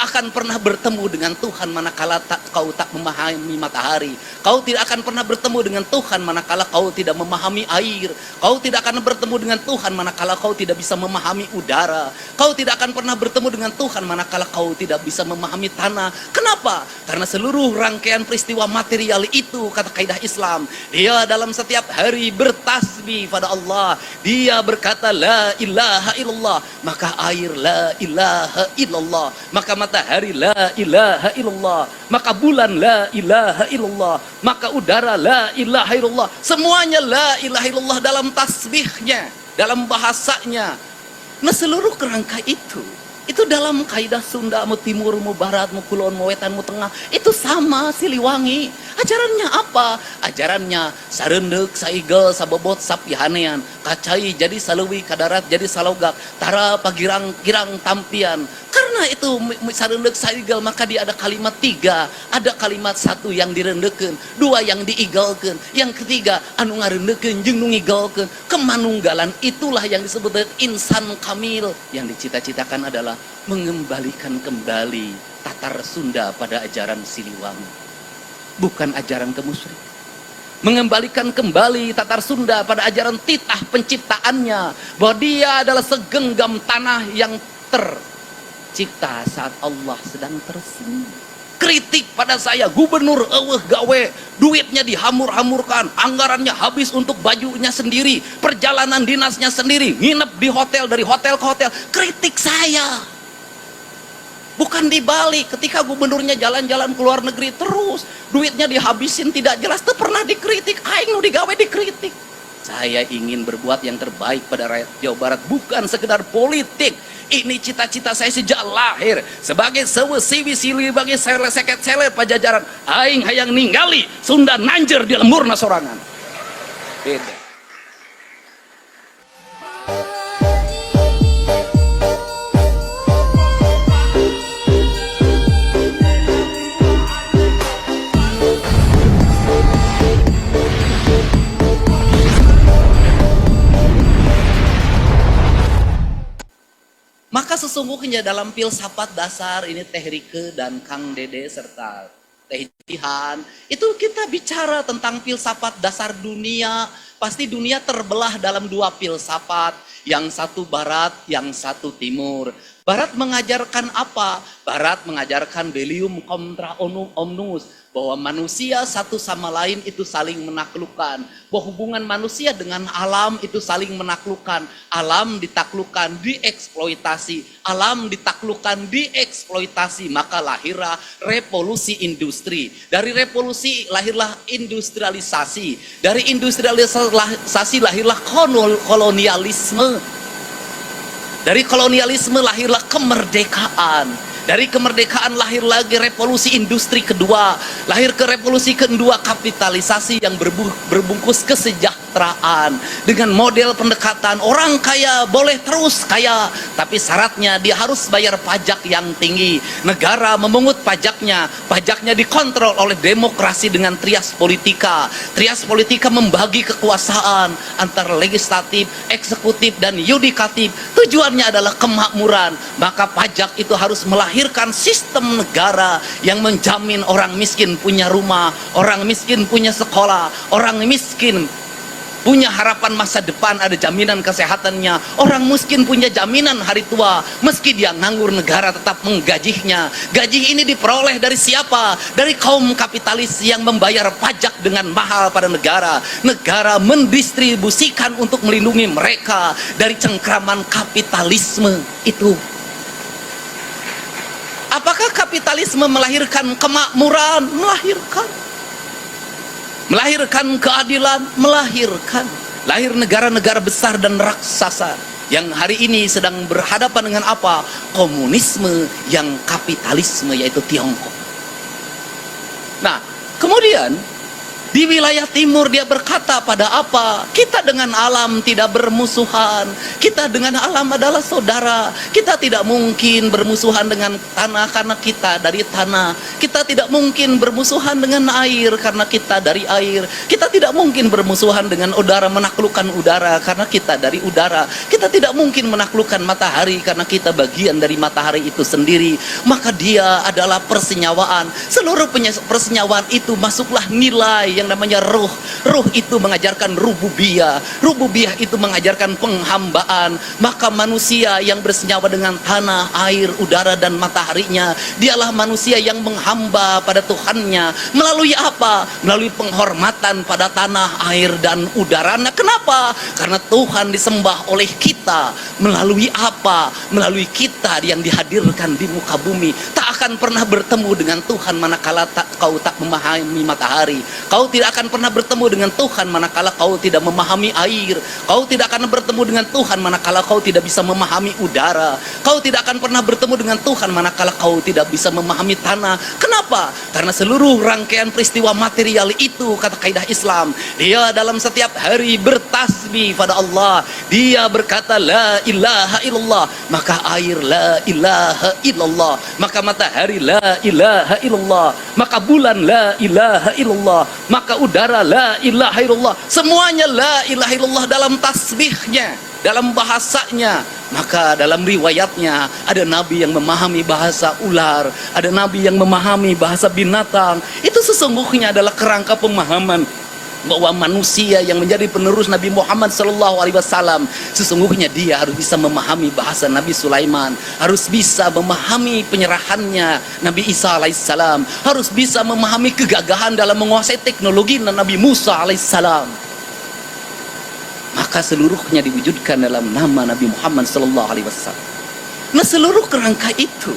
akan pernah bertemu dengan Tuhan manakala kau tak memahami matahari. Kau tidak akan pernah bertemu dengan Tuhan manakala kau tidak memahami air. Kau tidak akan bertemu dengan Tuhan manakala kau tidak bisa memahami udara. Kau tidak akan pernah bertemu dengan Tuhan manakala kau tidak bisa memahami tanah. Kenapa? Karena seluruh rangkaian peristiwa material itu, kata kaidah Islam, dia dalam setiap hari bertasbih pada Allah. Dia berkata la ilaha illallah, maka air la ilaha illallah, maka matahari la ilaha illallah, maka bulan la ilaha illallah, maka udara la ilaha illallah. Semuanya la ilaha illallah dalam tasbihnya, dalam bahasanya. Nah, seluruh kerangka itu dalam kaidah Sunda, mu timur, mu barat, mu kulon, mu wetan, mu tengah, itu sama Siliwangi. Ajarannya apa? Ajarannya sarendek, saigel, sabobot, sapihanean, kacai jadi salewi, kadarat jadi salogak, tara pagirang-girang tampian. Karena itu sarendek, saigel, maka dia ada kalimat 3, ada kalimat 1 yang direndeken, 2 yang diigelkeun, yang ketiga anu ngarendeken jeung nu ngigelkeun. Kemanunggalan itulah yang disebut insan kamil. Yang dicita-citakan adalah mengembalikan kembali tatar Sunda pada ajaran Siliwangi, bukan ajaran kemusyrikan. Mengembalikan kembali tatar Sunda pada ajaran titah penciptaannya, bahwa dia adalah segenggam tanah yang tercipta saat Allah sedang tersenyum. Kritik pada saya, gubernur eueuh gawe, duitnya dihamur-hamurkan, anggarannya habis untuk bajunya sendiri, perjalanan dinasnya sendiri, nginep di hotel, dari hotel ke hotel. Kritik saya, bukan dibalik. Ketika gubernurnya jalan-jalan ke luar negeri terus, duitnya dihabisin tidak jelas, itu pernah dikritik. Aing nu digawe dikritik. Saya ingin berbuat yang terbaik pada rakyat Jawa Barat, bukan sekedar politik. Ini cita-cita saya sejak lahir. Sebagai sewesi sili bagi seket selet pajajaran, aing hayang ningali Sunda nanjer di lemurna sorangan. Beda. Maka sesungguhnya dalam filsafat dasar ini Teh Rike dan Kang Dede serta Teh Jihan, itu kita bicara tentang filsafat dasar dunia. Pasti dunia terbelah dalam 2 filsafat, yang satu barat, yang satu timur. Barat mengajarkan apa? Barat mengajarkan Bellium contra omnibus, bahwa manusia satu sama lain itu saling menaklukkan, bahwa hubungan manusia dengan alam itu saling menaklukkan. Alam ditaklukkan, dieksploitasi, alam ditaklukkan, dieksploitasi, maka lahirlah revolusi industri. Dari revolusi lahirlah industrialisasi, dari industrialisasi lahirlah kolonialisme, dari kolonialisme lahirlah kemerdekaan. Dari kemerdekaan lahir lagi revolusi industri kedua, lahir ke revolusi kedua kapitalisasi yang berbungkus kesejahteraan dengan model pendekatan orang kaya boleh terus kaya, tapi syaratnya dia harus bayar pajak yang tinggi. Negara memungut pajaknya dikontrol oleh demokrasi dengan trias politika. Trias politika membagi kekuasaan antara legislatif, eksekutif, dan yudikatif. Tujuannya adalah kemakmuran. Maka pajak itu harus melahirkan sistem negara yang menjamin orang miskin punya rumah, orang miskin punya sekolah, orang miskin punya harapan masa depan, ada jaminan kesehatannya, orang miskin punya jaminan hari tua, meski dia nganggur negara tetap menggajinya. Gaji ini diperoleh dari siapa? Dari kaum kapitalis yang membayar pajak dengan mahal pada negara. Negara mendistribusikan untuk melindungi mereka dari cengkraman kapitalisme itu. Apakah kapitalisme melahirkan kemakmuran? Melahirkan keadilan? Melahirkan. Lahir negara-negara besar dan raksasa yang hari ini sedang berhadapan dengan apa? Komunisme yang kapitalisme, yaitu Tiongkok. Nah, kemudian Di wilayah timur dia berkata, pada apa? Kita dengan alam tidak bermusuhan. Kita dengan alam adalah saudara. Kita tidak mungkin bermusuhan dengan tanah karena kita dari tanah. Kita tidak mungkin bermusuhan dengan air karena kita dari air. Kita tidak mungkin bermusuhan dengan udara, menaklukkan udara karena kita dari udara. Kita tidak mungkin menaklukkan matahari karena kita bagian dari matahari itu sendiri. Maka dia adalah persenyawaan. Seluruh persenyawaan itu masuklah nilai yang namanya ruh. Ruh itu mengajarkan rububiyah. Rububiyah itu mengajarkan penghambaan. Maka manusia yang bersenyawa dengan tanah, air, udara, dan mataharinya, dialah manusia yang menghamba pada Tuhannya. Melalui apa? Melalui penghormatan pada tanah, air, dan udara. Nah, kenapa? Karena Tuhan disembah oleh kita. Melalui apa? Melalui kita yang dihadirkan di muka bumi. Tak akan pernah bertemu dengan Tuhan manakala kau tak memahami matahari. Kau tidak akan pernah bertemu dengan Tuhan manakala kau tidak memahami air. Kau tidak akan bertemu dengan Tuhan manakala kau tidak bisa memahami udara. Kau tidak akan pernah bertemu dengan Tuhan manakala kau tidak bisa memahami tanah. Kenapa? Karena seluruh rangkaian peristiwa material itu, kata kaidah Islam, dia dalam setiap hari bertasbih pada Allah. Dia berkata la ilaha illallah, maka air la ilaha illallah, maka matahari la ilaha illallah, maka bulan la ilaha illallah, maka udara la ilaha illallah. Semuanya la ilaha illallah dalam tasbihnya, dalam bahasanya. Maka dalam riwayatnya ada nabi yang memahami bahasa ular, ada nabi yang memahami bahasa binatang. Itu sesungguhnya adalah kerangka pemahaman bahwa manusia yang menjadi penerus Nabi Muhammad SAW, sesungguhnya dia harus bisa memahami bahasa Nabi Sulaiman, harus bisa memahami penyerahannya Nabi Isa alaihissalam, harus bisa memahami kegagahan dalam menguasai teknologi Nabi Musa alaihissalam. Maka seluruhnya diwujudkan dalam nama Nabi Muhammad SAW. Nah, seluruh kerangka itu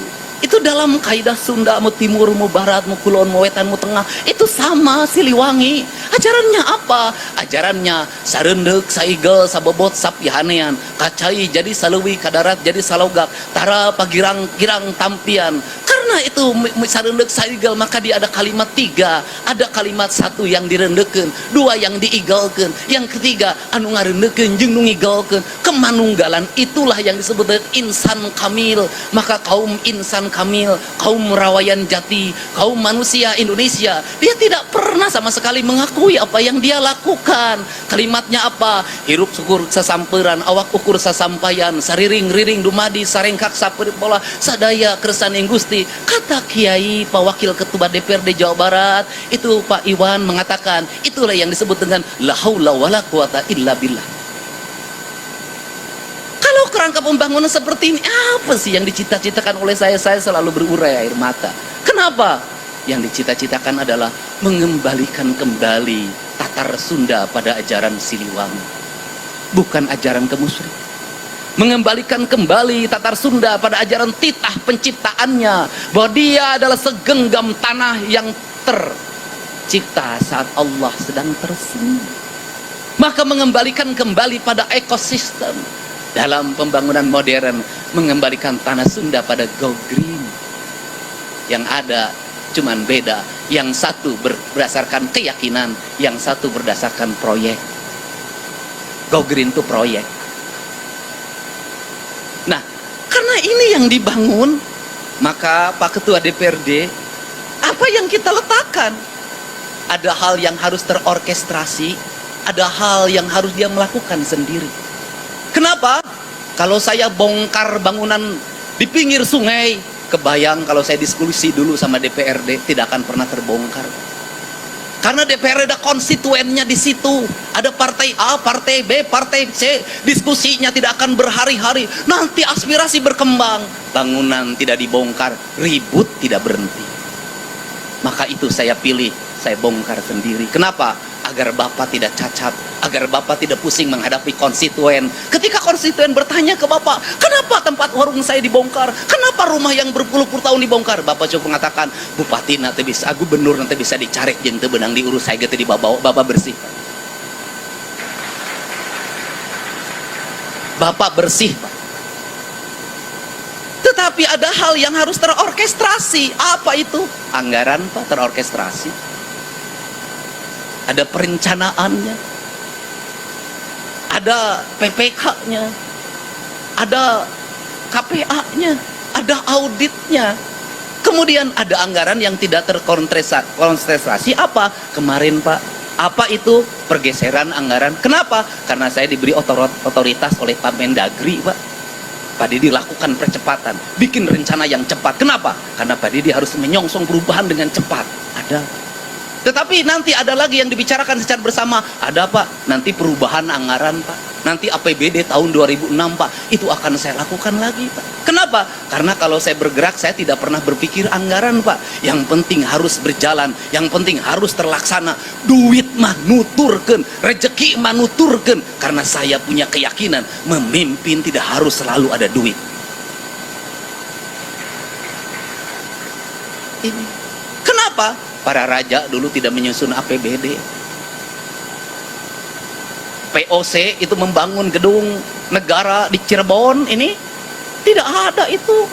dalam kaidah Sunda, mu timur, mu barat, mu kulon, mu wetan, mu tengah, itu sama Siliwangi. Ajarannya apa? Ajarannya sarendek, saigel, sabobot, sapihanean, kacai jadi salewi, kadarat jadi salogak, tara pagirang girang tampian. Karena itu sarendek, saigel, maka dia ada kalimat tiga. Ada kalimat satu yang direndeken, dua yang diigelken, yang ketiga anu ngarendeken jeung nu ngigelkeun. Kemanunggalan itulah yang disebut dengan insan kamil. Maka kaum insan kamil, kaum rawayan jati, kaum manusia Indonesia, dia tidak pernah sama sekali mengakui apa yang dia lakukan. Kalimatnya apa? Hirup syukur sasamperan, awak ukur sasampayan, sariring-riring dumadi, sarengkak saperit bola, sadaya kersaning Gusti. Kata Kiai, Pak Wakil Ketua DPRD Jawa Barat, itu Pak Iwan mengatakan, itulah yang disebut dengan la haula wala quwata illa billah. Kalau kerangka pembangunan seperti ini, apa sih yang dicita-citakan oleh saya? Saya selalu berurai air mata. Kenapa? Yang dicita-citakan adalah mengembalikan kembali tatar Sunda pada ajaran Siliwangi, bukan ajaran kemusyrikan. Mengembalikan kembali tatar Sunda pada ajaran titah penciptaannya, bahwa dia adalah segenggam tanah yang tercipta saat Allah sedang tersenyum. Maka mengembalikan kembali pada ekosistem. Dalam pembangunan modern, mengembalikan tanah Sunda pada go green. Yang ada cuman beda, yang satu berdasarkan keyakinan, yang satu berdasarkan proyek. Go green itu proyek. Nah, karena ini yang dibangun, maka Pak Ketua DPRD, apa yang kita letakkan? Ada hal yang harus terorkestrasi, ada hal yang harus dia melakukan sendiri. Kenapa? Kalau saya bongkar bangunan di pinggir sungai, kebayang kalau saya diskusi dulu sama DPRD, tidak akan pernah terbongkar. Karena DPR ada konstituennya di situ, ada partai A, partai B, partai C, diskusinya tidak akan berhari-hari. Nanti aspirasi berkembang, bangunan tidak dibongkar, ribut tidak berhenti. Maka itu saya pilih, saya bongkar sendiri. Kenapa? Agar Bapak tidak cacat, agar Bapak tidak pusing menghadapi konstituen. Ketika konstituen bertanya ke Bapak, kenapa tempat warung saya dibongkar? Kenapa rumah yang berpuluh-puluh tahun dibongkar? Bapak cukup mengatakan, Bupati nanti bisa, gubernur nanti bisa dicari, jente benang diurus, saya gitu dibawa, Bapak bersih. Bapak bersih, Pak. Tetapi ada hal yang harus terorkestrasi. Apa itu? Anggaran, Pak, terorkestrasi. ada perencanaannya, ada PPK-nya, ada KPA-nya, ada auditnya. Kemudian ada anggaran yang tidak terkonsentrasi apa? Kemarin Pak, apa itu? Pergeseran anggaran. Kenapa? Karena saya diberi otoritas oleh Pak Mendagri Pak. Pak Didi lakukan percepatan, bikin rencana yang cepat. Kenapa? Karena Pak Didi harus menyongsong perubahan dengan cepat. Ada. Tetapi nanti ada lagi yang dibicarakan secara bersama. Ada Pak, nanti perubahan anggaran Pak. Nanti APBD tahun 2006 Pak, itu akan saya lakukan lagi Pak. Kenapa? Karena kalau saya bergerak, saya tidak pernah berpikir anggaran Pak. Yang penting harus berjalan, yang penting harus terlaksana. Duit mah nuturkeun, rezeki mah nuturkeun. Karena saya punya keyakinan, memimpin tidak harus selalu ada duit. Ini. Kenapa? Para raja dulu tidak menyusun APBD. POC itu membangun gedung negara di Cirebon ini tidak ada itu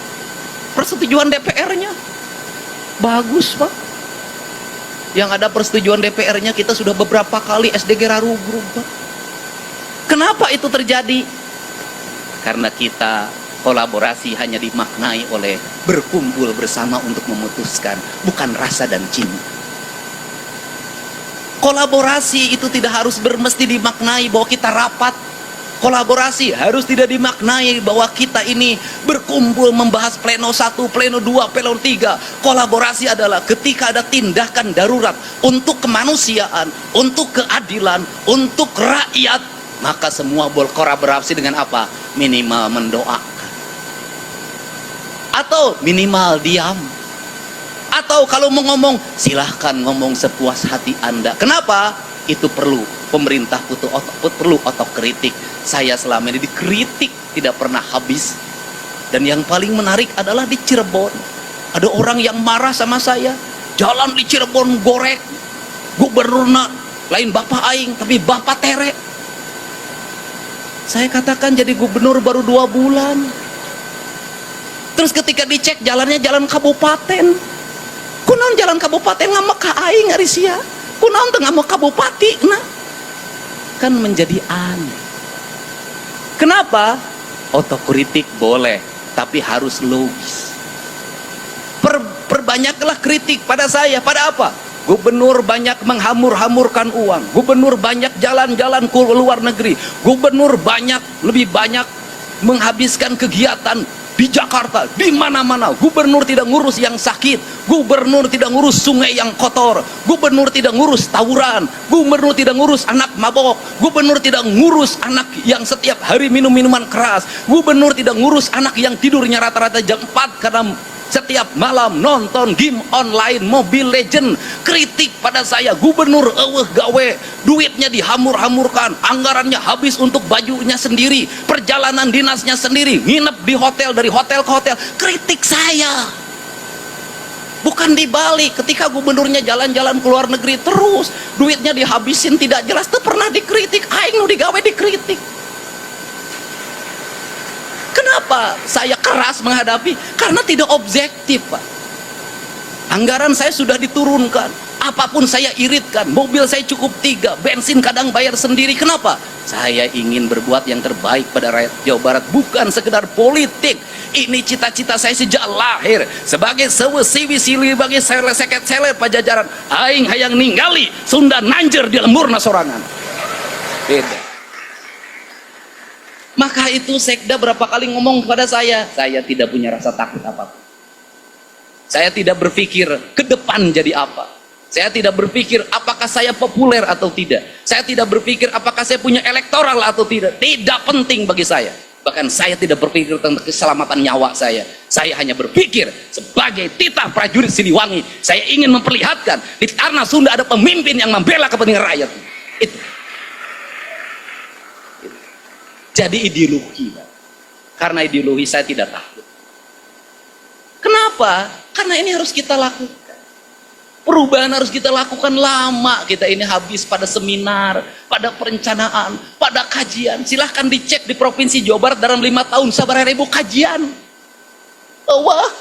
persetujuan DPR-nya. Bagus Pak. Yang ada persetujuan DPR-nya kita sudah beberapa kali SDG Rarugrub Pak. Kenapa itu terjadi? Karena kita kolaborasi hanya dimaknai oleh berkumpul bersama untuk memutuskan, bukan rasa dan cinta. Kolaborasi itu tidak harus mesti dimaknai bahwa kita rapat. Kolaborasi harus tidak dimaknai bahwa kita ini berkumpul membahas pleno 1, pleno 2, pleno 3. Kolaborasi adalah ketika ada tindakan darurat untuk kemanusiaan, untuk keadilan, untuk rakyat, maka semua berkolaborasi dengan apa? Minimal mendoakan. Atau minimal diam. Atau kalau mau ngomong, silahkan ngomong sepuas hati Anda. Kenapa? Itu perlu. Pemerintah perlu otokritik. Saya selama ini dikritik tidak pernah habis. Dan yang paling menarik adalah di Cirebon. Ada orang yang marah sama saya. Jalan di Cirebon gorek. Gubernurna lain Bapak Aing, tapi Bapak Tere. Saya katakan jadi gubernur baru 2 bulan. Terus ketika dicek jalannya jalan kabupaten. Kunaon jalan kabupaten ngama ka aing ari sia. Kunaon teu ngama kabupati nah. Kan menjadi aneh. Kenapa? Otokritik boleh, tapi harus logis. Perbanyaklah kritik pada saya. Pada apa? Gubernur banyak menghamur-hamurkan uang. Gubernur banyak jalan-jalan ke luar negeri. Gubernur lebih banyak menghabiskan kegiatan di Jakarta, di mana-mana. Gubernur tidak ngurus yang sakit, gubernur tidak ngurus sungai yang kotor, gubernur tidak ngurus tawuran, gubernur tidak ngurus anak mabok, gubernur tidak ngurus anak yang setiap hari minum minuman keras, gubernur tidak ngurus anak yang tidurnya rata-rata jam 4 karena setiap malam nonton game online Mobile Legend. Kritik pada saya, gubernur gawe, duitnya dihamur-hamurkan, anggarannya habis untuk bajunya sendiri, perjalanan dinasnya sendiri, nginep di hotel, dari hotel ke hotel. Kritik saya. Bukan dibalik, ketika gubernurnya jalan-jalan ke luar negeri terus, duitnya dihabisin tidak jelas, itu pernah dikritik. Aing nu digawe dikritik. Kenapa saya keras menghadapi? Karena tidak objektif Pak. Anggaran saya sudah diturunkan, apapun saya iritkan, mobil saya cukup 3, bensin kadang bayar sendiri. Kenapa? Saya ingin berbuat yang terbaik pada rakyat Jawa Barat, bukan sekedar politik. Ini cita-cita saya sejak lahir. Sebagai sewesi-wisili bagi seket-selet pajajaran, aing hayang ningali Sunda nanjer di lemburna sorangan. Beda. Maka itu sekda berapa kali ngomong kepada saya tidak punya rasa takut apapun. Saya tidak berpikir ke depan jadi apa. Saya tidak berpikir apakah saya populer atau tidak. Saya tidak berpikir apakah saya punya elektoral atau tidak. Tidak penting bagi saya. Bahkan saya tidak berpikir tentang keselamatan nyawa saya. Saya hanya berpikir sebagai titah prajurit Siliwangi, saya ingin memperlihatkan di tanah Sunda ada pemimpin yang membela kepentingan rakyat. Itu. Jadi ideologi, karena ideologi saya tidak takut. Kenapa? Karena ini harus kita lakukan. Perubahan harus kita lakukan lama. Kita ini habis pada seminar, pada perencanaan, pada kajian. Silahkan dicek di Provinsi Jawa Barat dalam 5 tahun sabar ribu kajian. Wah,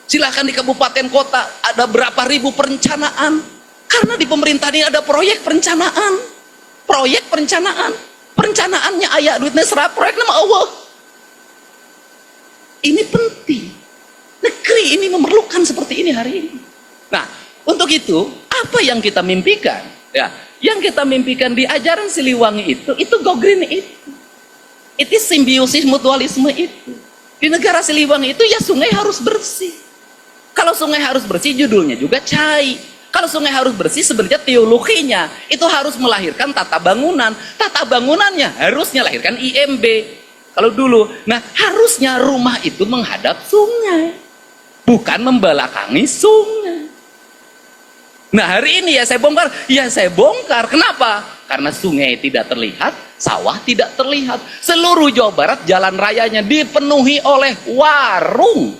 Silahkan di kabupaten kota ada berapa ribu perencanaan. Karena di pemerintahan ini ada proyek perencanaan. Proyek perencanaan. Perencanaannya ayah duitnya serap, proyek nama Allah. Ini penting. Negeri ini memerlukan seperti ini hari ini. Nah, untuk itu, apa yang kita mimpikan? Ya, yang kita mimpikan di ajaran Siliwangi itu go green itu. Itu simbiosis mutualisme itu. Di negara Siliwangi itu ya sungai harus bersih. Kalau sungai harus bersih, judulnya juga CAI. Kalau sungai harus bersih, sebenarnya teologinya itu harus melahirkan tata bangunan. Tata bangunannya harusnya lahirkan IMB. Kalau dulu, nah harusnya rumah itu menghadap sungai, bukan membelakangi sungai. Nah hari ini ya saya bongkar. Kenapa? Karena sungai tidak terlihat, sawah tidak terlihat. Seluruh Jawa Barat jalan rayanya dipenuhi oleh warung.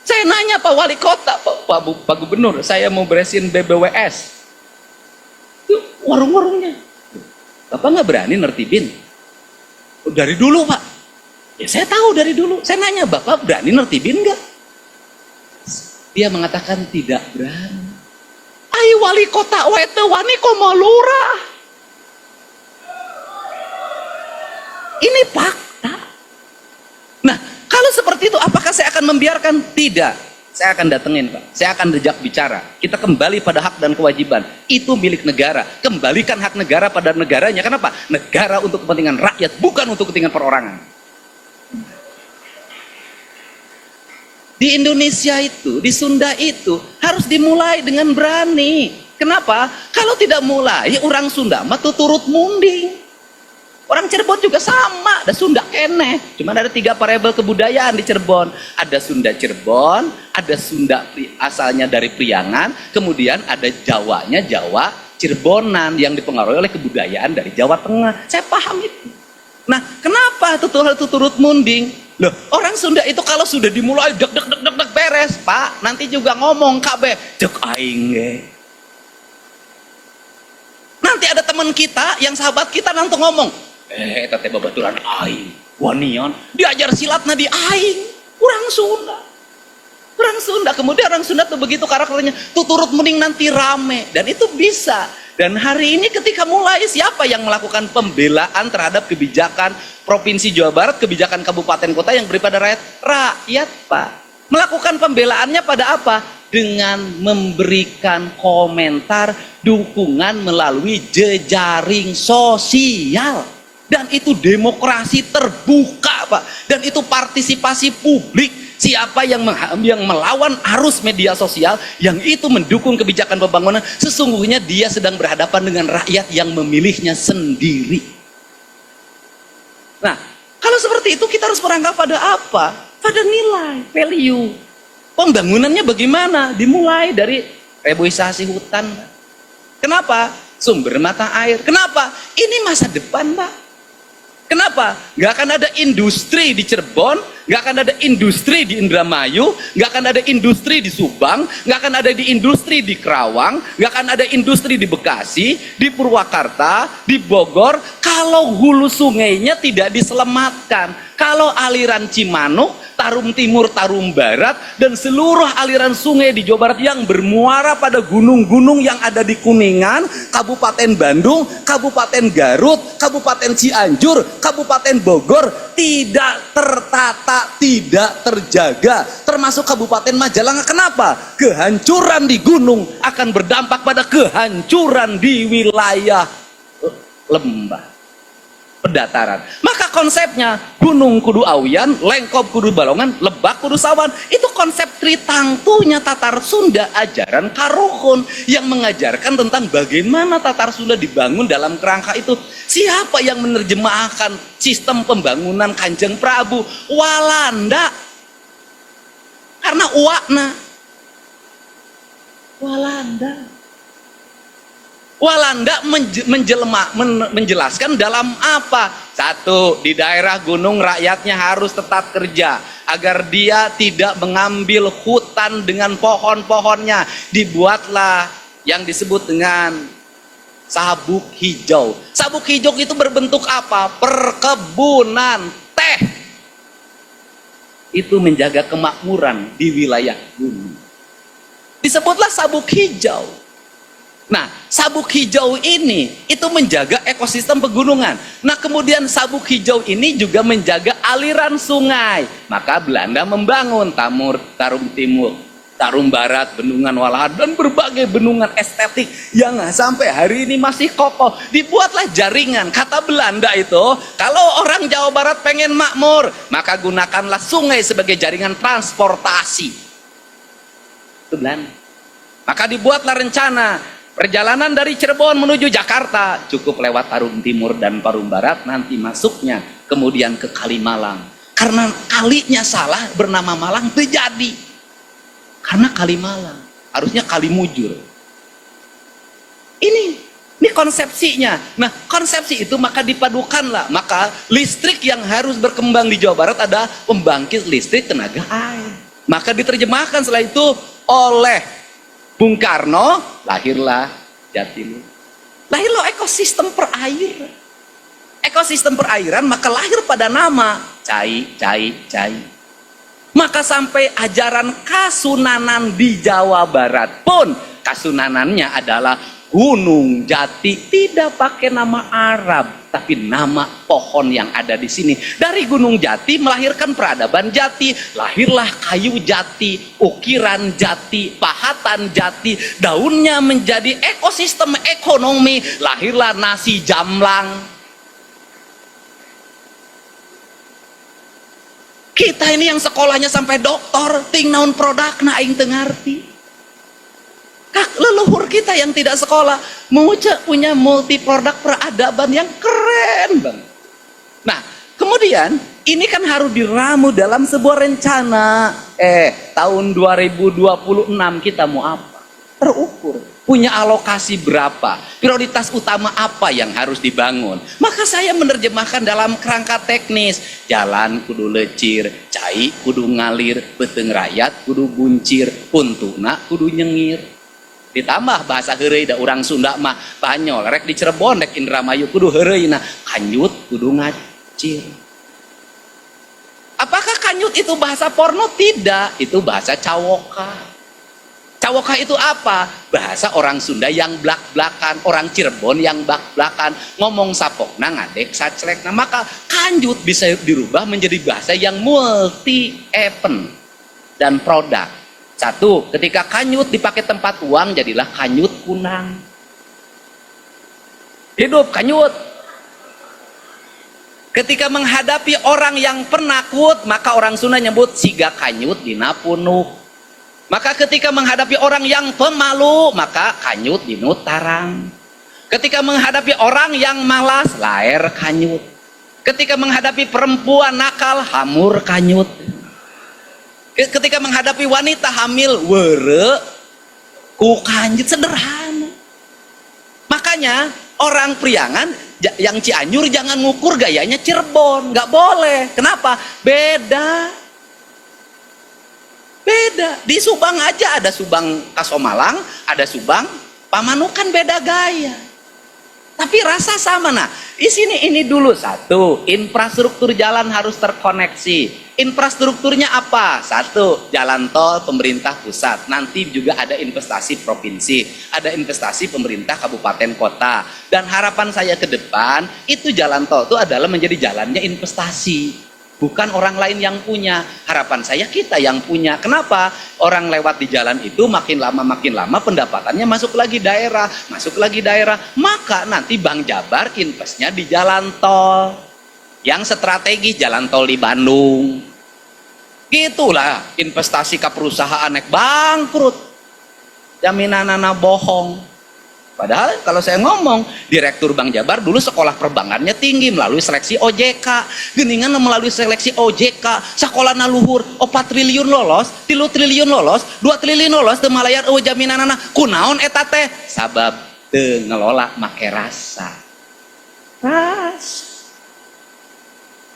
Saya nanya Pak Wali Kota, Pak Gubernur, saya mau beresin BBWS. Itu warung-warungnya. Bapak nggak berani nertibin? Dari dulu Pak. Ya saya tahu dari dulu. Saya nanya, Bapak berani nertibin nggak? Dia mengatakan tidak berani. Ayo wali kota wete wani komo lurah. Ini fakta. Nah, kalau seperti itu apakah saya akan membiarkan? Tidak. Saya akan datengin Pak, saya akan dejak bicara. Kita kembali pada hak dan kewajiban. Itu milik negara. Kembalikan hak negara pada negaranya. Kenapa? Negara untuk kepentingan rakyat, bukan untuk kepentingan perorangan. Di Indonesia itu, di Sunda itu harus dimulai dengan berani. Kenapa? Kalau tidak mulai, orang Sunda mah turut munding. Orang Cirebon juga sama, ada Sunda keneh. Cuman ada 3 variabel kebudayaan di Cirebon. Ada Sunda Cirebon, ada Sunda asalnya dari Priangan, kemudian ada Jawanya Jawa Cirebonan yang dipengaruhi oleh kebudayaan dari Jawa Tengah. Saya paham itu. Nah, kenapa itu turut munding? Loh, orang Sunda itu kalau sudah dimulai dek beres, Pak, nanti juga ngomong kabeh, cek aing ge. Nanti ada teman kita yang sahabat kita nanti ngomong, tete babaturan aing, wanion, diajar silatna di aing, orang Sunda. Kemudian orang Sunda tuh begitu karakternya, tuh turut mending nanti rame, dan itu bisa. Dan hari ini ketika mulai, siapa yang melakukan pembelaan terhadap kebijakan Provinsi Jawa Barat, kebijakan kabupaten kota yang beri pada rakyat? Rakyat, Pak. Melakukan pembelaannya pada apa? Dengan memberikan komentar, dukungan melalui jejaring sosial. Dan itu demokrasi terbuka, Pak. Dan itu partisipasi publik. Siapa yang melawan arus media sosial, yang itu mendukung kebijakan pembangunan, sesungguhnya dia sedang berhadapan dengan rakyat yang memilihnya sendiri. Nah, kalau seperti itu kita harus berangkat pada apa? Pada nilai, value. Pembangunannya bagaimana? Dimulai dari reboisasi hutan. Kenapa? Sumber mata air. Kenapa? Ini masa depan, Pak. Kenapa? Gak akan ada industri di Cirebon, gak akan ada industri di Indramayu, gak akan ada industri di Subang, gak akan ada di industri di Kerawang, gak akan ada industri di Bekasi, di Purwakarta, di Bogor, kalau hulu sungainya tidak diselamatkan. Kalau aliran Cimanuk, Tarum Timur, Tarum Barat, dan seluruh aliran sungai di Jawa Barat yang bermuara pada gunung-gunung yang ada di Kuningan, Kabupaten Bandung, Kabupaten Garut, Kabupaten Cianjur, Kabupaten Bogor, tidak tertata, tidak terjaga, termasuk Kabupaten Majalengka. Kenapa? Kehancuran di gunung akan berdampak pada kehancuran di wilayah lembah, pedataran. Maka konsepnya gunung kudu awian, lengkop kudu balongan, lebak kudu sawan. Itu konsep tritangtunya Tatar Sunda, ajaran Karuhun yang mengajarkan tentang bagaimana Tatar Sunda dibangun dalam kerangka itu. Siapa yang menerjemahkan sistem pembangunan Kanjeng Prabu? Walanda. Karena uakna Walanda menjelaskan dalam apa? Satu, di daerah gunung rakyatnya harus tetap kerja agar dia tidak mengambil hutan dengan pohon-pohonnya. Dibuatlah yang disebut dengan sabuk hijau. Sabuk hijau itu berbentuk apa? Perkebunan teh. itu menjaga kemakmuran di wilayah gunung. Disebutlah sabuk hijau. Nah, sabuk hijau ini itu menjaga ekosistem pegunungan. Nah, kemudian sabuk hijau ini juga menjaga aliran sungai. Maka Belanda membangun Tarum Timur, Tarum Barat, Bendungan Walahar, dan berbagai bendungan estetik yang sampai hari ini masih kokoh. Dibuatlah jaringan. Kata Belanda itu, kalau orang Jawa Barat pengen makmur, maka gunakanlah sungai sebagai jaringan transportasi. Itu Belanda. Maka dibuatlah rencana perjalanan dari Cirebon menuju Jakarta, cukup lewat Tarum Timur dan Tarum Barat, nanti masuknya kemudian ke Kalimalang. Karena kalinya salah, bernama Malang terjadi. Karena Kalimalang, harusnya Kalimujur. Ini konsepsinya. Nah, konsepsi itu maka dipadukanlah. Maka listrik yang harus berkembang di Jawa Barat ada pembangkit listrik tenaga air. Maka diterjemahkan setelah itu oleh Bung Karno, lahirlah Jatiluhur. Lahirlah ekosistem perairan. Ekosistem perairan maka lahir pada nama Cai. Maka sampai ajaran Kasunanan di Jawa Barat pun Kasunanannya adalah Gunung Jati, tidak pakai nama Arab, tapi nama pohon yang ada di sini. Dari Gunung Jati melahirkan peradaban Jati, lahirlah kayu jati, ukiran jati, pahatan jati, daunnya menjadi ekosistem ekonomi, lahirlah nasi jamblang. Kita ini yang sekolahnya sampai doktor, ting naon produk na aing teu ngarti. Leluhur kita yang tidak sekolah punya multi produk peradaban yang keren bang. Nah, kemudian ini kan harus diramu dalam sebuah rencana. Tahun 2026 kita mau apa? Terukur. Punya alokasi berapa? Prioritas utama apa yang harus dibangun? Maka saya menerjemahkan dalam kerangka teknis. Jalan kudu lecir, cai kudu ngalir, peteng rakyat kudu buncir, untuna kudu nyengir. Ditambah bahasa heureuy da urang Sunda mah banyol, rek di Cirebon rek Indramayu kudu heureuyna, kanyut kudu ngacir. Apakah kanyut itu bahasa porno? Tidak, itu bahasa cawoka. Cawoka itu apa? Bahasa orang Sunda yang blak-blakan, orang Cirebon yang blak-blakan, ngomong sapokna ngadek saclekna. Maka kanjut bisa dirubah menjadi bahasa yang multi event dan produk. Satu, ketika kanyut dipakai tempat uang jadilah kanyut kunang. Hidup kanyut. Ketika menghadapi orang yang penakut, maka orang Sunda nyebut siga kanyut dina punuh. Maka ketika menghadapi orang yang pemalu, maka kanyut dinu tarang. Ketika menghadapi orang yang malas, laer kanyut. Ketika menghadapi perempuan nakal, hamur kanyut. Ketika menghadapi wanita hamil, were ku kanjut, sederhana. Makanya orang Priangan yang Cianjur jangan ngukur gayanya Cirebon, nggak boleh. Kenapa? Beda. Di Subang aja ada Subang Kasomalang, ada Subang Pamanukan, beda gaya. Tapi rasa sama. Nah, di sini ini dulu satu, infrastruktur jalan harus terkoneksi. Infrastrukturnya apa? Satu, jalan tol pemerintah pusat. Nanti juga ada investasi provinsi, ada investasi pemerintah kabupaten kota. Dan harapan saya ke depan, itu jalan tol itu adalah menjadi jalannya investasi. Bukan orang lain yang punya. Harapan saya kita yang punya. Kenapa? Orang lewat di jalan itu makin lama pendapatannya masuk lagi daerah. Maka nanti Bank Jabar investnya di jalan tol. Yang strategis jalan tol di Bandung. Gitulah investasi ke perusahaan naik bangkrut. Jaminanana bohong. Padahal kalau saya ngomong, Direktur Bank Jabar dulu sekolah perbankannya tinggi melalui seleksi OJK. Geningan melalui seleksi OJK, sekolah luhur, 4 triliun lolos, 3 triliun lolos, 2 triliun lolos, teu malayar eueuh jaminanana. Kunaon eta teh? Sabab teu ngelola make rasa.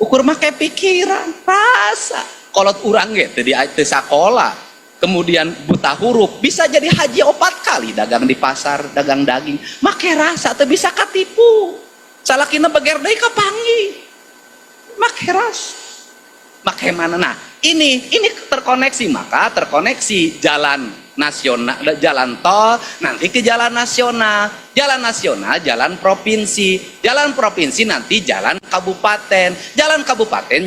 Ukur make pikiran, rasa. Kolot urang ge teu sakola. Kemudian buta huruf, bisa jadi haji 4 kali dagang di pasar, dagang daging. Make rasa, teu bisa katipu. Salakina beger deui ka panggi. Make rasa. Make mana? Nah, ini terkoneksi, maka terkoneksi jalan nasional, jalan tol, nanti ke jalan nasional, jalan provinsi, nanti jalan kabupaten,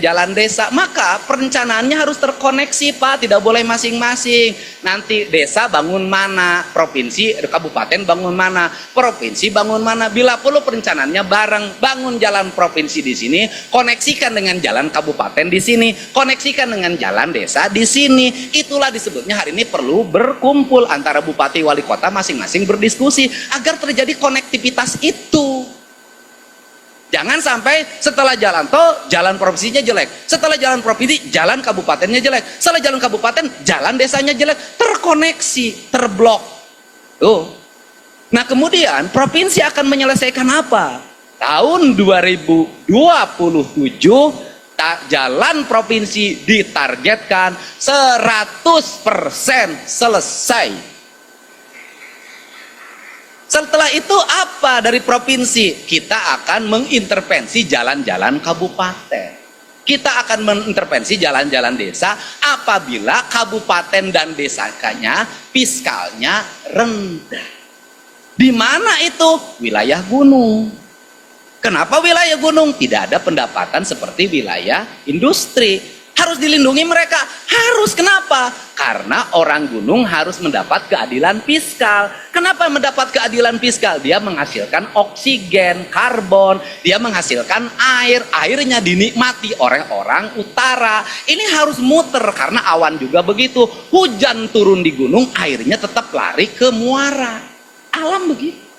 jalan desa. Maka perencanaannya harus terkoneksi, Pak, tidak boleh masing-masing. Nanti desa bangun mana, provinsi, kabupaten bangun mana, provinsi bangun mana. Bila perlu perencanaannya bareng, bangun jalan provinsi di sini, koneksikan dengan jalan kabupaten di sini, koneksikan dengan jalan desa di sini. Itulah disebutnya hari ini perlu berkumpul antara bupati wali kota masing-masing berdiskusi agar terjadi konektivitas itu. Jangan sampai setelah jalan tol, jalan provinsinya jelek, setelah jalan provinsi, jalan kabupatennya jelek, setelah jalan kabupaten, jalan desanya jelek, terkoneksi, terblok. Tuh. Nah, kemudian provinsi akan menyelesaikan apa? Tahun 2027 jalan provinsi ditargetkan 100% selesai. Setelah itu apa dari provinsi? Kita akan mengintervensi jalan-jalan kabupaten. Kita akan mengintervensi jalan-jalan desa apabila kabupaten dan desanya fiskalnya rendah. Di mana itu? Wilayah gunung. Kenapa wilayah gunung? Tidak ada pendapatan seperti wilayah industri. Harus dilindungi mereka. Harus, kenapa? Karena orang gunung harus mendapat keadilan fiskal. Kenapa mendapat keadilan fiskal? Dia menghasilkan oksigen, karbon, dia menghasilkan air. Airnya dinikmati oleh orang utara. Ini harus muter karena awan juga begitu. Hujan turun di gunung, airnya tetap lari ke muara. Alam begitu.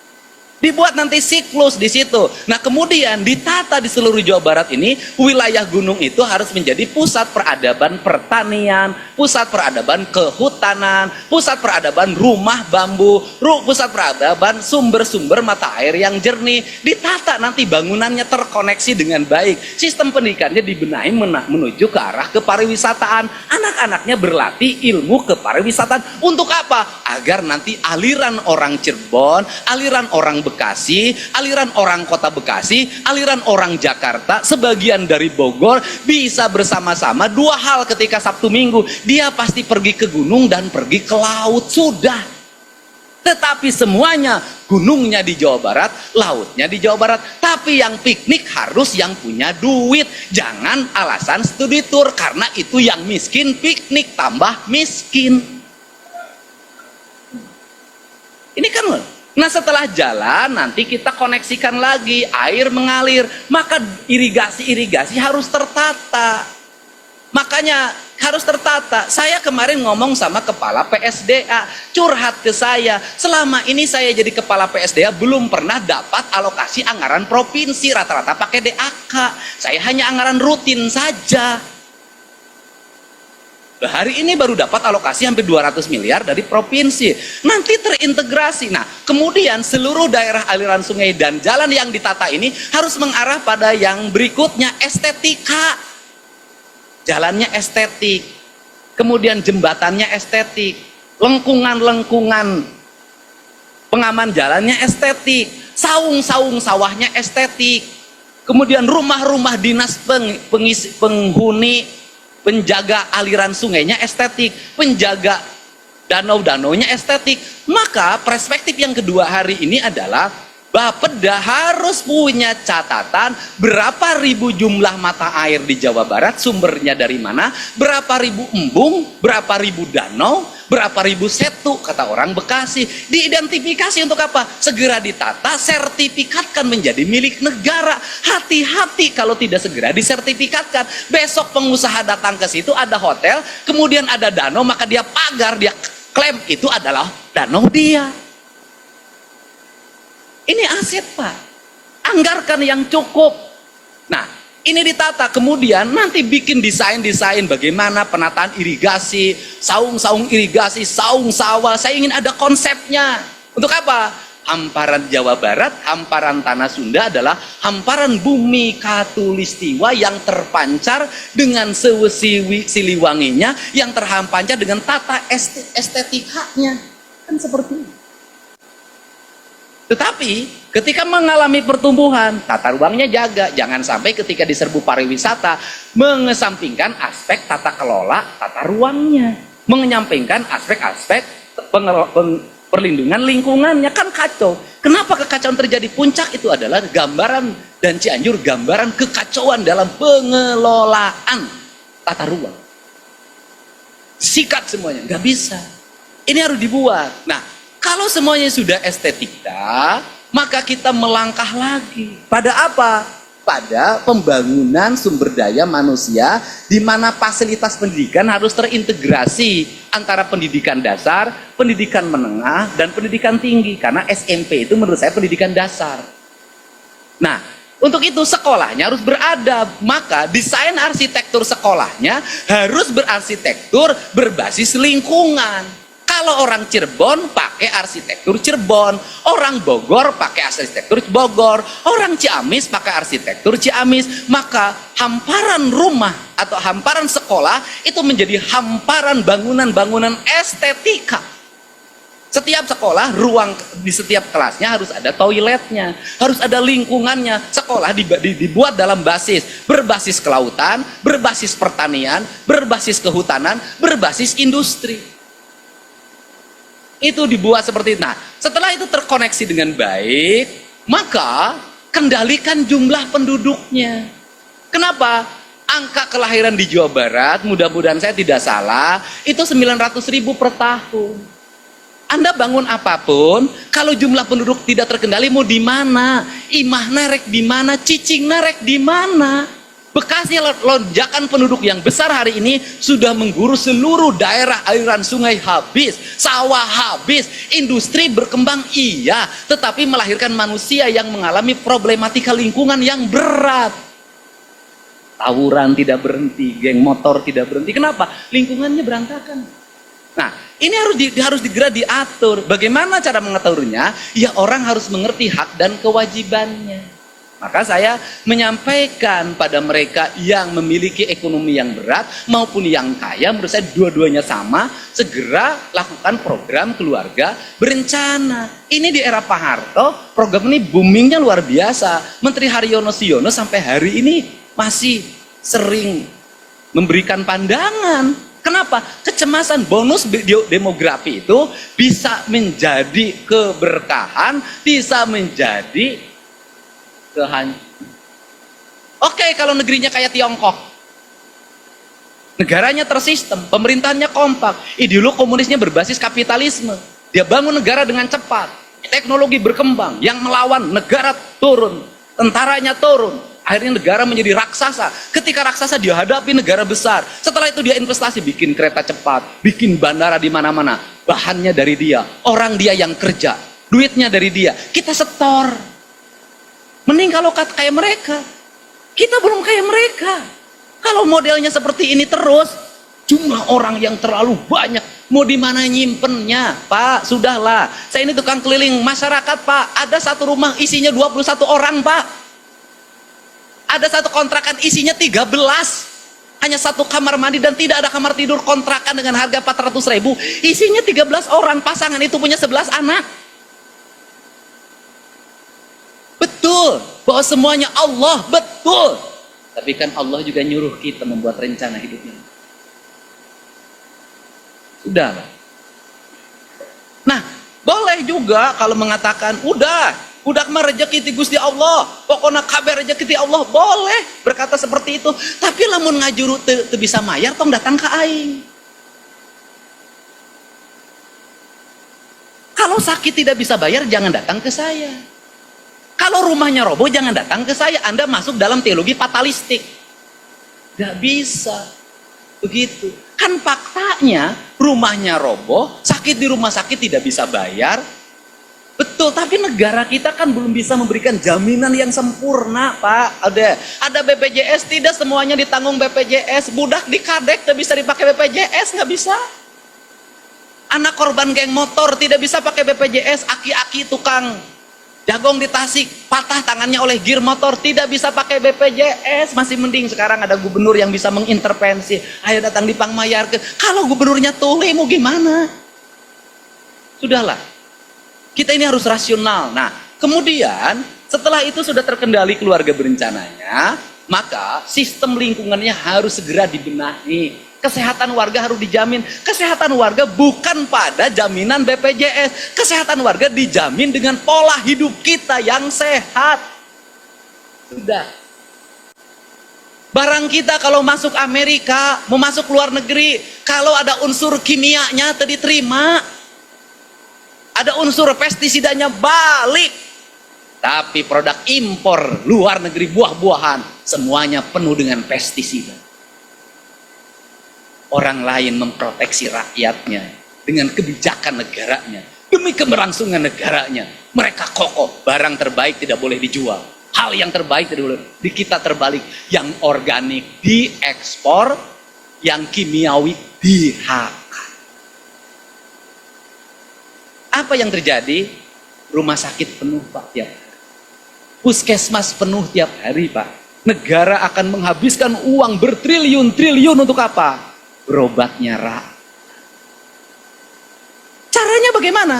Dibuat nanti siklus di situ. Nah, kemudian ditata di seluruh Jawa Barat ini, wilayah gunung itu harus menjadi pusat peradaban pertanian, pusat peradaban kehutanan, pusat peradaban rumah bambu, pusat peradaban sumber-sumber mata air yang jernih. Ditata nanti bangunannya terkoneksi dengan baik. Sistem pendidikannya dibenahi menuju ke arah kepariwisataan. Anak-anaknya berlatih ilmu kepariwisataan. Untuk apa? Agar nanti aliran orang Cirebon, aliran orang Bekasi, aliran orang kota Bekasi, aliran orang Jakarta, sebagian dari Bogor bisa bersama-sama. Dua hal ketika Sabtu Minggu, dia pasti pergi ke gunung dan pergi ke laut, sudah. Tetapi semuanya, gunungnya di Jawa Barat, lautnya di Jawa Barat. Tapi yang piknik harus yang punya duit. Jangan alasan studi tour, karena itu yang miskin piknik tambah miskin. Ini kan, nah setelah jalan nanti kita koneksikan lagi, air mengalir, maka irigasi harus tertata. Makanya harus tertata. Saya kemarin ngomong sama kepala PSDA, curhat ke saya, selama ini saya jadi kepala PSDA belum pernah dapat alokasi anggaran provinsi, rata-rata pakai DAK. Saya hanya anggaran rutin saja. Hari ini baru dapat alokasi hampir 200 miliar dari provinsi. Nanti terintegrasi. Nah, kemudian seluruh daerah aliran sungai dan jalan yang ditata ini harus mengarah pada yang berikutnya, estetika. Jalannya estetik. Kemudian jembatannya estetik. Lengkungan-lengkungan pengaman jalannya estetik. Saung-saung sawahnya estetik. Kemudian rumah-rumah dinas penghuni, penjaga aliran sungainya estetik, penjaga danau-danaunya estetik. Maka perspektif yang kedua hari ini adalah Bapeda harus punya catatan berapa ribu jumlah mata air di Jawa Barat, sumbernya dari mana, berapa ribu embung, berapa ribu danau, berapa ribu setu, kata orang Bekasi. Diidentifikasi untuk apa? Segera ditata, sertifikatkan menjadi milik negara. Hati-hati kalau tidak segera disertifikatkan. Besok pengusaha datang ke situ, ada hotel, kemudian ada danau, maka dia pagar, dia klaim itu adalah danau dia. Ini aset, Pak. Anggarkan yang cukup. Nah, ini ditata, kemudian nanti bikin desain-desain bagaimana penataan irigasi, saung-saung irigasi, saung sawah. Saya ingin ada konsepnya. Untuk apa? Hamparan Jawa Barat, hamparan tanah Sunda adalah hamparan bumi Katulistiwa yang terpancar dengan siliwanginya, yang terhampancar dengan tata estetikanya. Kan seperti itu. Tetapi ketika mengalami pertumbuhan, tata ruangnya jaga. Jangan sampai ketika diserbu pariwisata mengesampingkan aspek tata kelola tata ruangnya, menyampingkan aspek-aspek perlindungan lingkungannya. Kan kacau. Kenapa kekacauan terjadi? Puncak itu adalah gambaran, dan Cianjur gambaran kekacauan dalam pengelolaan tata ruang. Sikat semuanya, nggak bisa. Ini harus dibuat. Nah, kalau semuanya sudah estetika, maka kita melangkah lagi. Pada apa? Pada pembangunan sumber daya manusia, di mana fasilitas pendidikan harus terintegrasi antara pendidikan dasar, pendidikan menengah, dan pendidikan tinggi. Karena SMP itu menurut saya pendidikan dasar. Nah, untuk itu sekolahnya harus beradab. Maka desain arsitektur sekolahnya harus berarsitektur berbasis lingkungan. Kalau orang Cirebon pakai arsitektur Cirebon, orang Bogor pakai arsitektur Bogor, orang Ciamis pakai arsitektur Ciamis, maka hamparan rumah atau hamparan sekolah itu menjadi hamparan bangunan-bangunan estetika. Setiap sekolah, ruang di setiap kelasnya harus ada toiletnya, harus ada lingkungannya. Sekolah dibuat dalam berbasis kelautan, berbasis pertanian, berbasis kehutanan, berbasis industri. Itu dibuat seperti itu. Nah, setelah itu terkoneksi dengan baik, maka kendalikan jumlah penduduknya. Kenapa? Angka kelahiran di Jawa Barat, mudah-mudahan saya tidak salah, itu 900.000 per tahun. Anda bangun apapun, kalau jumlah penduduk tidak terkendali, mau di mana? Imah narek di mana? Cicing narek di mana? Bekasnya lonjakan penduduk yang besar hari ini sudah menggurus seluruh daerah, aliran sungai habis, sawah habis, industri berkembang iya, tetapi melahirkan manusia yang mengalami problematika lingkungan yang berat. Tawuran tidak berhenti, geng motor tidak berhenti. Kenapa? Lingkungannya berantakan. Nah, ini harus segera diatur. Bagaimana cara mengaturnya? Ya, orang harus mengerti hak dan kewajibannya. Maka saya menyampaikan pada mereka yang memiliki ekonomi yang berat maupun yang kaya, menurut saya dua-duanya sama, segera lakukan program keluarga berencana. Ini di era Pak Harto, program ini boomingnya luar biasa. Menteri Haryono Siono sampai hari ini masih sering memberikan pandangan. Kenapa? Kecemasan bonus demografi itu bisa menjadi keberkahan, bisa menjadi Oke, kalau negerinya kayak Tiongkok, negaranya tersistem, pemerintahnya kompak, ideologi komunisnya berbasis kapitalisme, dia bangun negara dengan cepat, teknologi berkembang, yang melawan negara turun, tentaranya turun, akhirnya negara menjadi raksasa. Ketika raksasa dia hadapi negara besar, setelah itu dia investasi, bikin kereta cepat, bikin bandara di mana-mana, bahannya dari dia, orang dia yang kerja, duitnya dari dia, kita setor. Mending kalau kayak mereka, kita belum kayak mereka. Kalau modelnya seperti ini terus, jumlah orang yang terlalu banyak, mau di mana nyimpennya, Pak? Sudahlah, saya ini tukang keliling masyarakat, Pak. Ada satu rumah isinya 21 orang, Pak. Ada satu kontrakan isinya 13. Hanya satu kamar mandi dan tidak ada kamar tidur, kontrakan dengan harga 400.000. Isinya 13 orang, pasangan itu punya 11 anak. Betul, bahwa semuanya Allah, betul. Tapi kan Allah juga nyuruh kita membuat rencana hidupnya. Sudahlah. Nah, boleh juga kalau mengatakan, udah mah rezeki ti Gusti Allah, pokoknya kabar rezeki ti Allah, boleh berkata seperti itu. Tapi lamun ngajuru teu bisa mayar, tong datang ke aing. Kalau sakit tidak bisa bayar, jangan datang ke saya. Kalau rumahnya roboh, jangan datang ke saya. Anda masuk dalam teologi fatalistik. Gak bisa. Begitu. Kan faktanya, rumahnya roboh, sakit di rumah sakit tidak bisa bayar. Betul, tapi negara kita kan belum bisa memberikan jaminan yang sempurna, Pak. Ada BPJS, tidak semuanya ditanggung BPJS. Budak di kadek tidak bisa dipakai BPJS, nggak bisa. Anak korban geng motor tidak bisa pakai BPJS. Aki-aki tukang jagung di Tasik, patah tangannya oleh gear motor, tidak bisa pakai BPJS. Masih mending sekarang ada gubernur yang bisa mengintervensi. Ayo datang di Pangmayar. Kalau gubernurnya tuli mau gimana? Sudahlah. Kita ini harus rasional. Nah, Kemudian setelah itu sudah terkendali keluarga berencananya, maka sistem lingkungannya harus segera dibenahi. Kesehatan warga harus dijamin. Kesehatan warga bukan pada jaminan BPJS. Kesehatan warga dijamin dengan pola hidup kita yang sehat. Sudah. Barang kita kalau masuk Amerika, mau masuk luar negeri, kalau ada unsur kimianya diterima. Ada unsur pestisidanya balik. Tapi produk impor luar negeri buah-buahan semuanya penuh dengan pestisida. Orang lain memproteksi rakyatnya dengan kebijakan negaranya demi keberlangsungan negaranya. Mereka kokoh, barang terbaik tidak boleh dijual. Hal yang terbaik tidak boleh. Di kita terbalik, yang organik diekspor, yang kimiawi dihakat. Apa yang terjadi? Rumah sakit penuh Pak tiap hari. Puskesmas penuh tiap hari Pak. Negara akan menghabiskan uang bertriliun-triliun untuk apa? Berobatnya rakyat. Caranya bagaimana?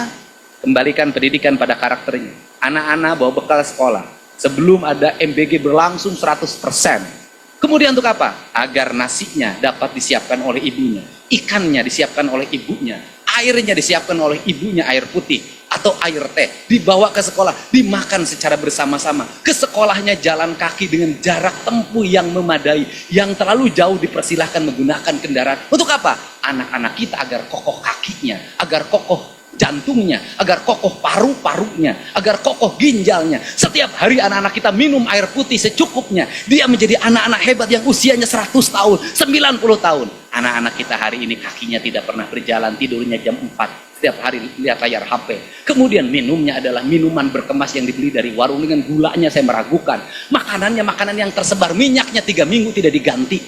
Kembalikan pendidikan pada karakternya. Anak-anak bawa bekal sekolah. Sebelum ada MBG berlangsung 100%. Kemudian untuk apa? Agar nasinya dapat disiapkan oleh ibunya. Ikannya disiapkan oleh ibunya. Airnya disiapkan oleh ibunya, air putih atau air teh, dibawa ke sekolah, dimakan secara bersama-sama. Ke sekolahnya jalan kaki dengan jarak tempuh yang memadai, yang terlalu jauh dipersilahkan menggunakan kendaraan. Untuk apa? Anak-anak kita agar kokoh kakinya, agar kokoh jantungnya, agar kokoh paru-parunya, agar kokoh ginjalnya. Setiap hari anak-anak kita minum air putih secukupnya. Dia menjadi anak-anak hebat yang usianya 100 tahun, 90 tahun. Anak-anak kita hari ini kakinya tidak pernah berjalan, tidurnya jam 4. Setiap hari lihat layar HP. Kemudian minumnya adalah minuman berkemas yang dibeli dari warung dengan gulanya saya meragukan. Makanannya makanan yang tersebar, minyaknya 3 minggu tidak diganti.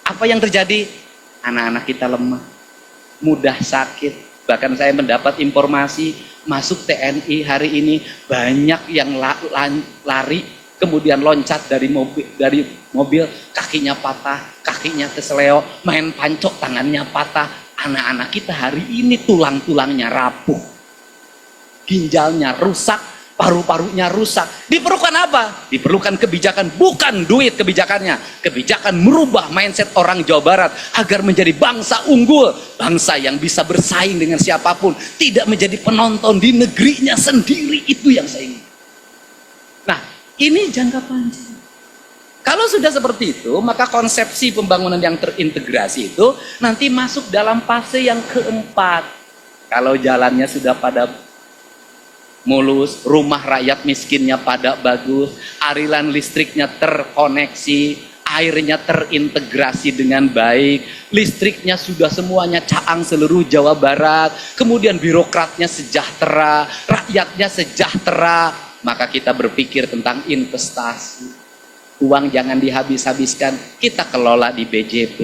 Apa yang terjadi? Anak-anak kita lemah, mudah sakit. Bahkan saya mendapat informasi masuk TNI hari ini banyak yang lari kemudian loncat dari mobil kakinya patah, kakinya keseleo, main pancok tangannya patah. Anak-anak kita hari ini tulang-tulangnya rapuh, ginjalnya rusak, paru-parunya rusak. Diperlukan apa? Diperlukan kebijakan, bukan duit kebijakannya. Kebijakan merubah mindset orang Jawa Barat agar menjadi bangsa unggul, bangsa yang bisa bersaing dengan siapapun, tidak menjadi penonton di negerinya sendiri. Itu yang saya ingin. Nah, ini jangka panjang. Kalau sudah seperti itu, maka konsepsi pembangunan yang terintegrasi itu nanti masuk dalam fase yang keempat. Kalau jalannya sudah pada mulus, rumah rakyat miskinnya pada bagus, aliran listriknya terkoneksi, airnya terintegrasi dengan baik, listriknya sudah semuanya caang seluruh Jawa Barat, kemudian birokratnya sejahtera, rakyatnya sejahtera, maka kita berpikir tentang investasi. Uang jangan dihabis-habiskan, kita kelola di BJP.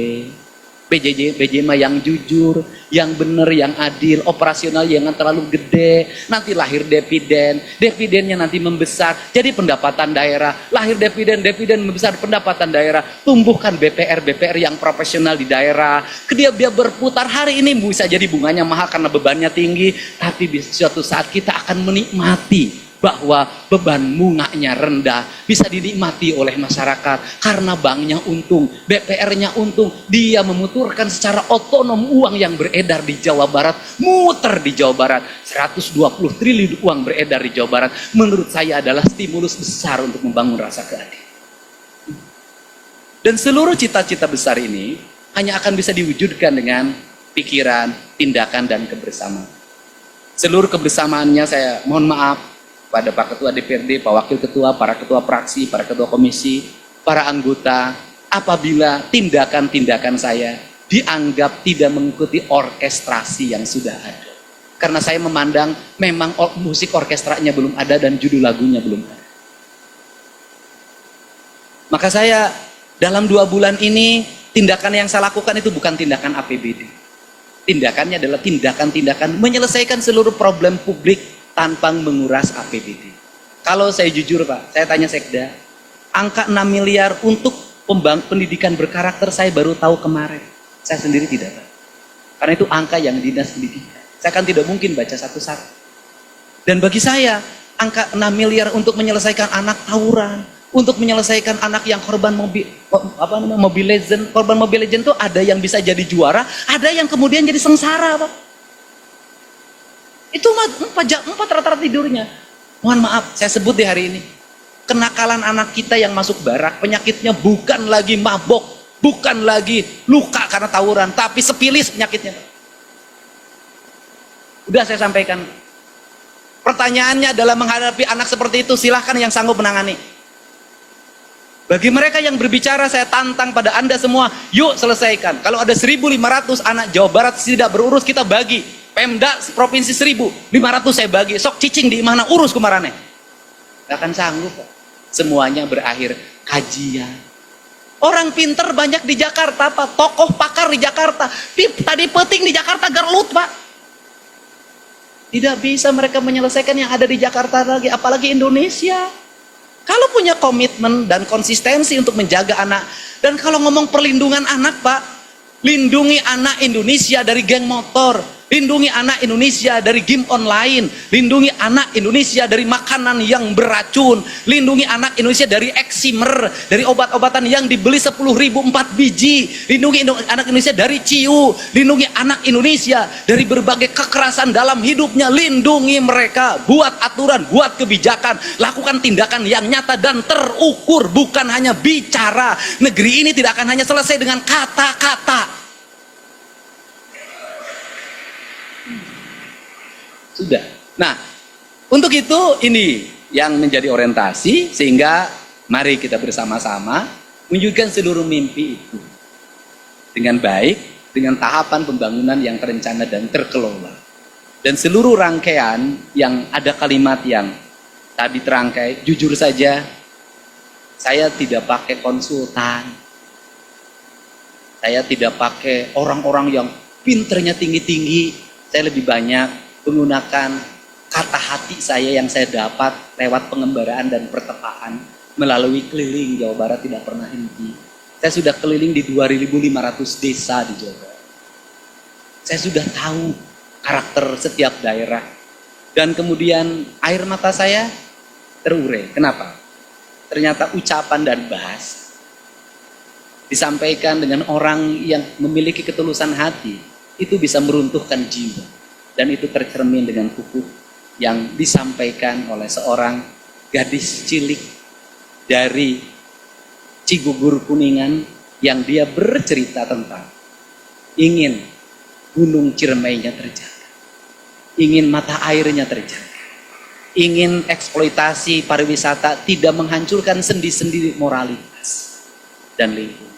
BJP yang jujur, yang benar, yang adil, operasional jangan terlalu gede, nanti lahir dividen, dividennya nanti membesar, jadi pendapatan daerah, lahir dividen membesar, pendapatan daerah, tumbuhkan BPR yang profesional di daerah, dia berputar. Hari ini bisa jadi bunganya mahal karena bebannya tinggi, tapi di suatu saat kita akan menikmati bahwa beban bunganya rendah, bisa dinikmati oleh masyarakat karena banknya untung, BPR-nya untung, dia memuturkan secara otonom uang yang beredar di Jawa Barat, muter di Jawa Barat, 120 triliun uang beredar di Jawa Barat. Menurut saya adalah stimulus besar untuk membangun rasa keadilan. Dan seluruh cita-cita besar ini hanya akan bisa diwujudkan dengan pikiran, tindakan, dan kebersamaan. Seluruh kebersamaannya saya mohon maaf pada Pak Ketua DPRD, Pak Wakil Ketua, para Ketua Fraksi, para Ketua Komisi, para anggota, apabila tindakan-tindakan saya dianggap tidak mengikuti orkestrasi yang sudah ada. Karena saya memandang memang musik orkestranya belum ada dan judul lagunya belum ada. Maka saya dalam 2 bulan ini, tindakan yang saya lakukan itu bukan tindakan APBD. Tindakannya adalah tindakan-tindakan menyelesaikan seluruh problem publik tanpa menguras APBD. Kalau saya jujur Pak, saya tanya Sekda, angka 6 miliar untuk pendidikan berkarakter saya baru tahu kemarin. Saya sendiri tidak tahu. Karena itu angka yang dinas pendidikan. Saya kan tidak mungkin baca satu-satu. Dan bagi saya, angka 6 miliar untuk menyelesaikan anak tawuran, untuk menyelesaikan anak yang korban Mobile Legend. Korban Mobile Legend tuh ada yang bisa jadi juara, ada yang kemudian jadi sengsara, Pak. Itu 4 rata-rata tidurnya. Mohon maaf, saya sebut di hari ini. Kenakalan anak kita yang masuk barak, penyakitnya bukan lagi mabok, bukan lagi luka karena tawuran, tapi sepilis penyakitnya. Udah saya sampaikan. Pertanyaannya dalam menghadapi anak seperti itu, silahkan yang sanggup menangani. Bagi mereka yang berbicara, saya tantang pada Anda semua, yuk selesaikan. Kalau ada 1.500 anak Jawa Barat tidak berurus, kita bagi. Pemda provinsi 1.500 saya bagi. Sok cicing di mana urus kumarane. Gak akan sanggup, Pak. Semuanya berakhir kajian. Orang pinter banyak di Jakarta, Pak. Tokoh pakar di Jakarta. Tadi peting di Jakarta Garlut, Pak. Tidak bisa mereka menyelesaikan yang ada di Jakarta lagi, apalagi Indonesia. Kalau punya komitmen dan konsistensi untuk menjaga anak, dan kalau ngomong perlindungan anak, Pak, lindungi anak Indonesia dari geng motor, lindungi anak Indonesia dari game online, lindungi anak Indonesia dari makanan yang beracun, lindungi anak Indonesia dari eksimer, dari obat-obatan yang dibeli 10.000 4 biji, lindungi anak Indonesia dari ciu, lindungi anak Indonesia dari berbagai kekerasan dalam hidupnya, lindungi mereka, buat aturan, buat kebijakan, lakukan tindakan yang nyata dan terukur, bukan hanya bicara. Negeri ini tidak akan hanya selesai dengan kata-kata. Sudah. Nah, untuk itu ini yang menjadi orientasi, sehingga mari kita bersama-sama wujudkan seluruh mimpi itu dengan baik, dengan tahapan pembangunan yang terencana dan terkelola. Dan seluruh rangkaian yang ada kalimat yang tadi terangkai, jujur saja, saya tidak pakai konsultan, saya tidak pakai orang-orang yang pinternya tinggi-tinggi, saya lebih banyak menggunakan kata hati saya yang saya dapat lewat pengembaraan dan pertepaan melalui keliling Jawa Barat tidak pernah henti. Saya sudah keliling di 2.500 desa di Jawa Barat. Saya sudah tahu karakter setiap daerah. Dan kemudian air mata saya terurai. Kenapa? Ternyata ucapan dan bahasa disampaikan dengan orang yang memiliki ketulusan hati, itu bisa meruntuhkan jiwa. Dan itu tercermin dengan kukuh yang disampaikan oleh seorang gadis cilik dari Cigugur Kuningan yang dia bercerita tentang ingin gunung Ciremainya terjaga, ingin mata airnya terjaga, ingin eksploitasi pariwisata tidak menghancurkan sendi-sendi moralitas dan lingkungan.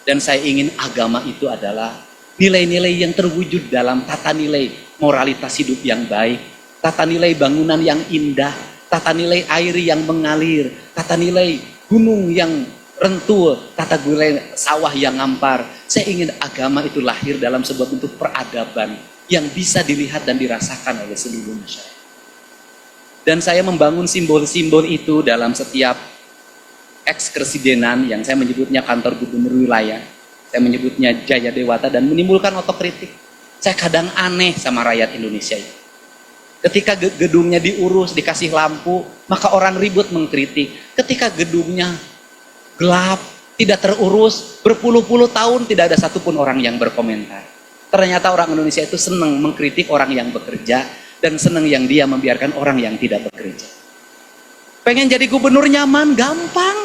Dan saya ingin agama itu adalah nilai-nilai yang terwujud dalam tata nilai moralitas hidup yang baik, tata nilai bangunan yang indah, tata nilai air yang mengalir, tata nilai gunung yang rentul, tata nilai sawah yang ngampar. Saya ingin agama itu lahir dalam sebuah bentuk peradaban yang bisa dilihat dan dirasakan oleh seluruh masyarakat. Dan saya membangun simbol-simbol itu dalam setiap ekskresidenan yang saya menyebutnya kantor gubernur wilayah, saya menyebutnya Jaya Dewata, dan menimbulkan otokritik. Saya kadang aneh sama rakyat Indonesia ini. Ketika gedungnya diurus, dikasih lampu, maka orang ribut mengkritik. Ketika gedungnya gelap, tidak terurus, berpuluh-puluh tahun tidak ada satupun orang yang berkomentar. Ternyata orang Indonesia itu senang mengkritik orang yang bekerja, dan senang yang dia membiarkan orang yang tidak bekerja. Pengen jadi gubernur nyaman, gampang,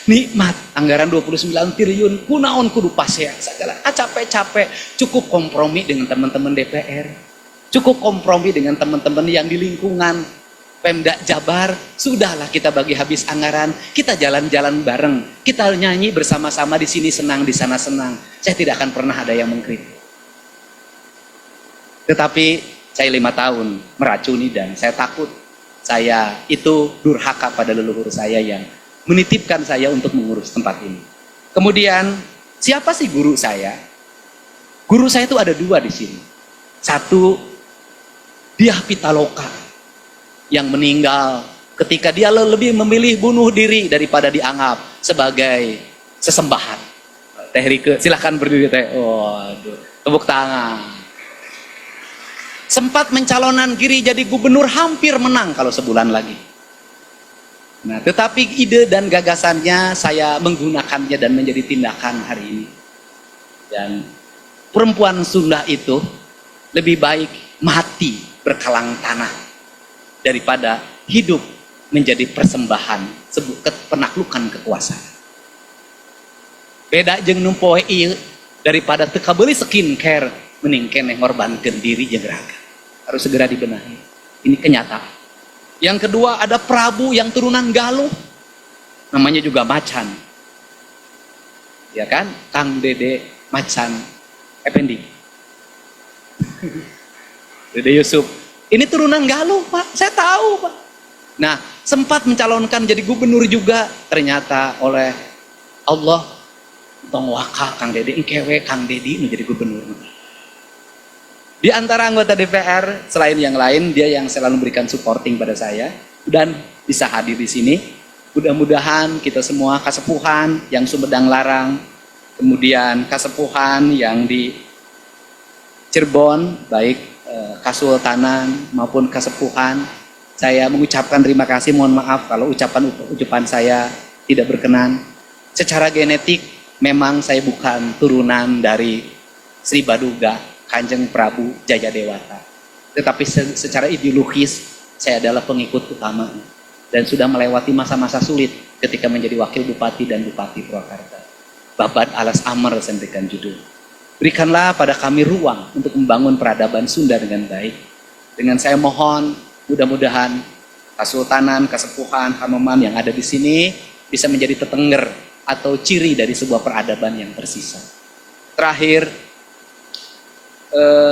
nikmat, anggaran 29 triliun, kunaon kudu pasea segala, capek-capek, cukup kompromi dengan teman-teman DPR, cukup kompromi dengan teman-teman yang di lingkungan Pemda Jabar, sudahlah kita bagi habis anggaran, kita jalan-jalan bareng, kita nyanyi bersama-sama, di sini senang, di sana senang. Saya tidak akan pernah ada yang mengkritik. Tetapi saya 5 tahun meracuni, dan saya takut saya itu durhaka pada leluhur saya yang menitipkan saya untuk mengurus tempat ini. Kemudian, siapa sih guru saya? Guru saya itu ada 2 di sini. Satu, Dyah Pitaloka, yang meninggal ketika dia lebih memilih bunuh diri daripada dianggap sebagai sesembahan. Teh Rike, silahkan berdiri Teh. Waduh, tepuk tangan. Sempat mencalonkan diri jadi gubernur, hampir menang kalau sebulan lagi. Nah, tetapi ide dan gagasannya saya menggunakannya dan menjadi tindakan hari ini. Dan perempuan Sunda itu lebih baik mati berkalang tanah daripada hidup menjadi persembahan penaklukan kekuasaan. Beda jeung numpoe ieu daripada teka beli skincare mending keneh ngorbankeun diri jeung raga. Harus segera dibenahi. Ini kenyataan. Yang kedua ada Prabu yang turunan Galuh. Namanya juga Macan. Ya kan? Kang Dede Macan Effendi. Dede Yusuf. Ini turunan Galuh, Pak. Saya tahu, Pak. Nah, sempat mencalonkan jadi gubernur juga. Ternyata oleh Allah tong waka Kang Dede, engkewe Kang Dedi menjadi gubernur. Di antara anggota DPR, selain yang lain, dia yang selalu memberikan supporting pada saya dan bisa hadir di sini. Mudah-mudahan kita semua kasepuhan yang Sumedang Larang, kemudian kasepuhan yang di Cirebon, baik Kasultanan maupun kasepuhan, saya mengucapkan terima kasih. Mohon maaf kalau ucapan saya tidak berkenan. Secara genetik memang saya bukan turunan dari Sri Baduga Kanjeng Prabu Jayadewata, tetapi secara ideologis saya adalah pengikut utama dan sudah melewati masa-masa sulit ketika menjadi wakil bupati dan bupati Purwakarta. Babad alas amr sendirikan judul. Berikanlah pada kami ruang untuk membangun peradaban Sunda dengan baik. Dengan saya mohon mudah-mudahan Kasultanan, Kasepuhan, Kanoman yang ada di sini bisa menjadi tetenger atau ciri dari sebuah peradaban yang tersisa. Terakhir,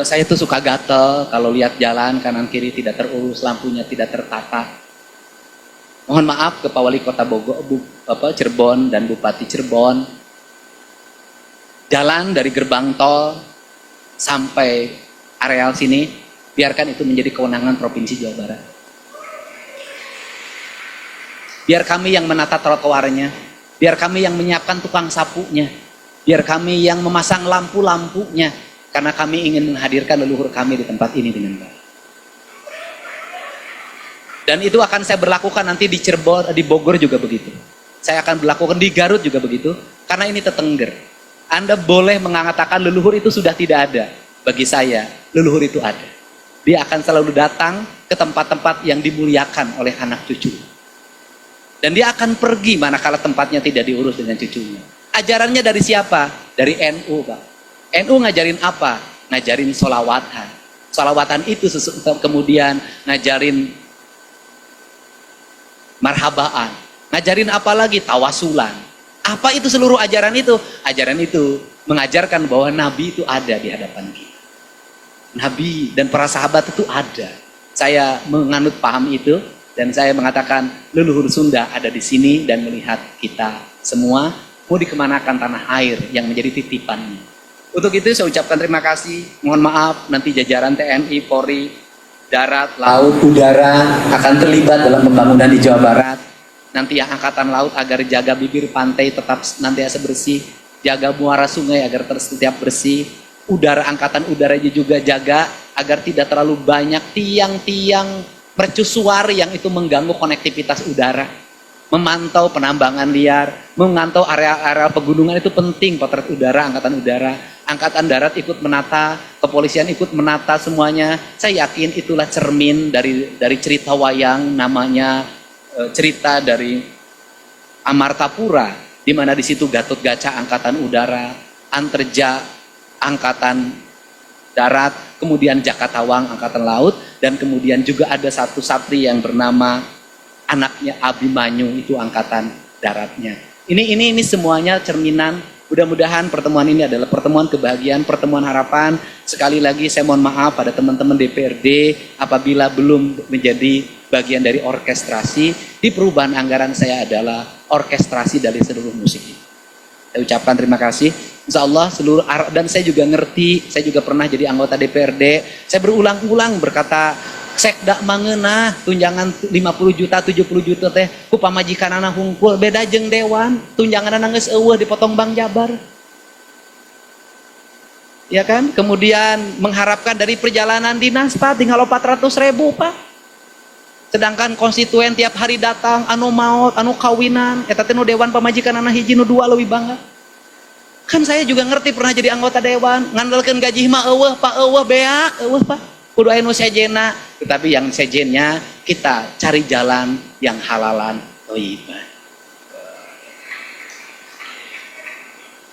saya tuh suka gatel kalau lihat jalan kanan kiri tidak terurus, lampunya tidak tertata. Mohon maaf ke Pak Wali Kota Cirebon dan Bupati Cirebon. Jalan dari gerbang tol sampai areal sini, biarkan itu menjadi kewenangan Provinsi Jawa Barat. Biar kami yang menata trotoarnya, biar kami yang menyiapkan tukang sapunya, biar kami yang memasang lampu-lampunya. Karena kami ingin menghadirkan leluhur kami di tempat ini dengan baik. Dan itu akan saya berlakukan nanti di Cirebon, di Bogor juga begitu. Saya akan berlakukan di Garut juga begitu. Karena ini tetengger. Anda boleh mengatakan leluhur itu sudah tidak ada. Bagi saya, leluhur itu ada. Dia akan selalu datang ke tempat-tempat yang dimuliakan oleh anak cucu. Dan dia akan pergi manakala tempatnya tidak diurus dengan cucunya. Ajarannya dari siapa? Dari NU, Pak. NU ngajarin apa? Ngajarin sholawatan. Sholawatan itu kemudian ngajarin marhabaan. Ngajarin apa lagi? Tawasulan. Apa itu seluruh ajaran itu? Ajaran itu mengajarkan bahwa Nabi itu ada di hadapan kita. Nabi dan para sahabat itu ada. Saya menganut paham itu dan saya mengatakan leluhur Sunda ada di sini dan melihat kita semua mau dikemanakan tanah air yang menjadi titipannya. Untuk itu saya ucapkan terima kasih. Mohon maaf nanti jajaran TNI, Polri, darat, laut, udara akan terlibat dalam pembangunan di Jawa Barat. Nanti yang angkatan laut agar jaga bibir pantai tetap nantiasa bersih, jaga muara sungai agar setiap bersih. Udara, angkatan udaranya juga jaga agar tidak terlalu banyak tiang-tiang mercusuar yang itu mengganggu konektivitas udara. Memantau penambangan liar, memantau area-area pegunungan itu penting. Potret udara, angkatan udara, angkatan darat ikut menata, kepolisian ikut menata semuanya. Saya yakin itulah cermin dari cerita wayang namanya cerita dari Amartapura, di mana di situ Gatot Kaca angkatan udara, Anterja angkatan darat, kemudian Jakatawang angkatan laut, dan kemudian juga ada satu satri yang bernama anaknya Abimanyu itu angkatan daratnya. Ini semuanya cerminan. Mudah-mudahan pertemuan ini adalah pertemuan kebahagiaan, pertemuan harapan. Sekali lagi saya mohon maaf pada teman-teman DPRD apabila belum menjadi bagian dari orkestrasi. Di perubahan anggaran saya adalah orkestrasi dari seluruh musik ini. Saya ucapkan terima kasih. Insya Allah seluruh, dan saya juga ngerti, saya juga pernah jadi anggota DPRD. Saya berulang-ulang berkata, sekda mangeunah tunjangan 50 juta 70 juta teh ku pamajikanana hungkul beda jeung dewan tunjanganana geus eueuh dipotong Bang Jabar. Ya kan? Kemudian mengharapkan dari perjalanan dinas Pak tinggal 400.000 Pak. Sedangkan konstituen tiap hari datang anu maot, anu kawinan, eta teh nu dewan pamajikan anak hiji nu dua leuwih bangga. Kan saya juga ngerti pernah jadi anggota dewan, ngandalkeun gaji mah eueuh Pak, eueuh beak, eueuh Pak. Kudu aya nu sejena, tetapi yang sejennya kita cari jalan yang halalan thayyiban.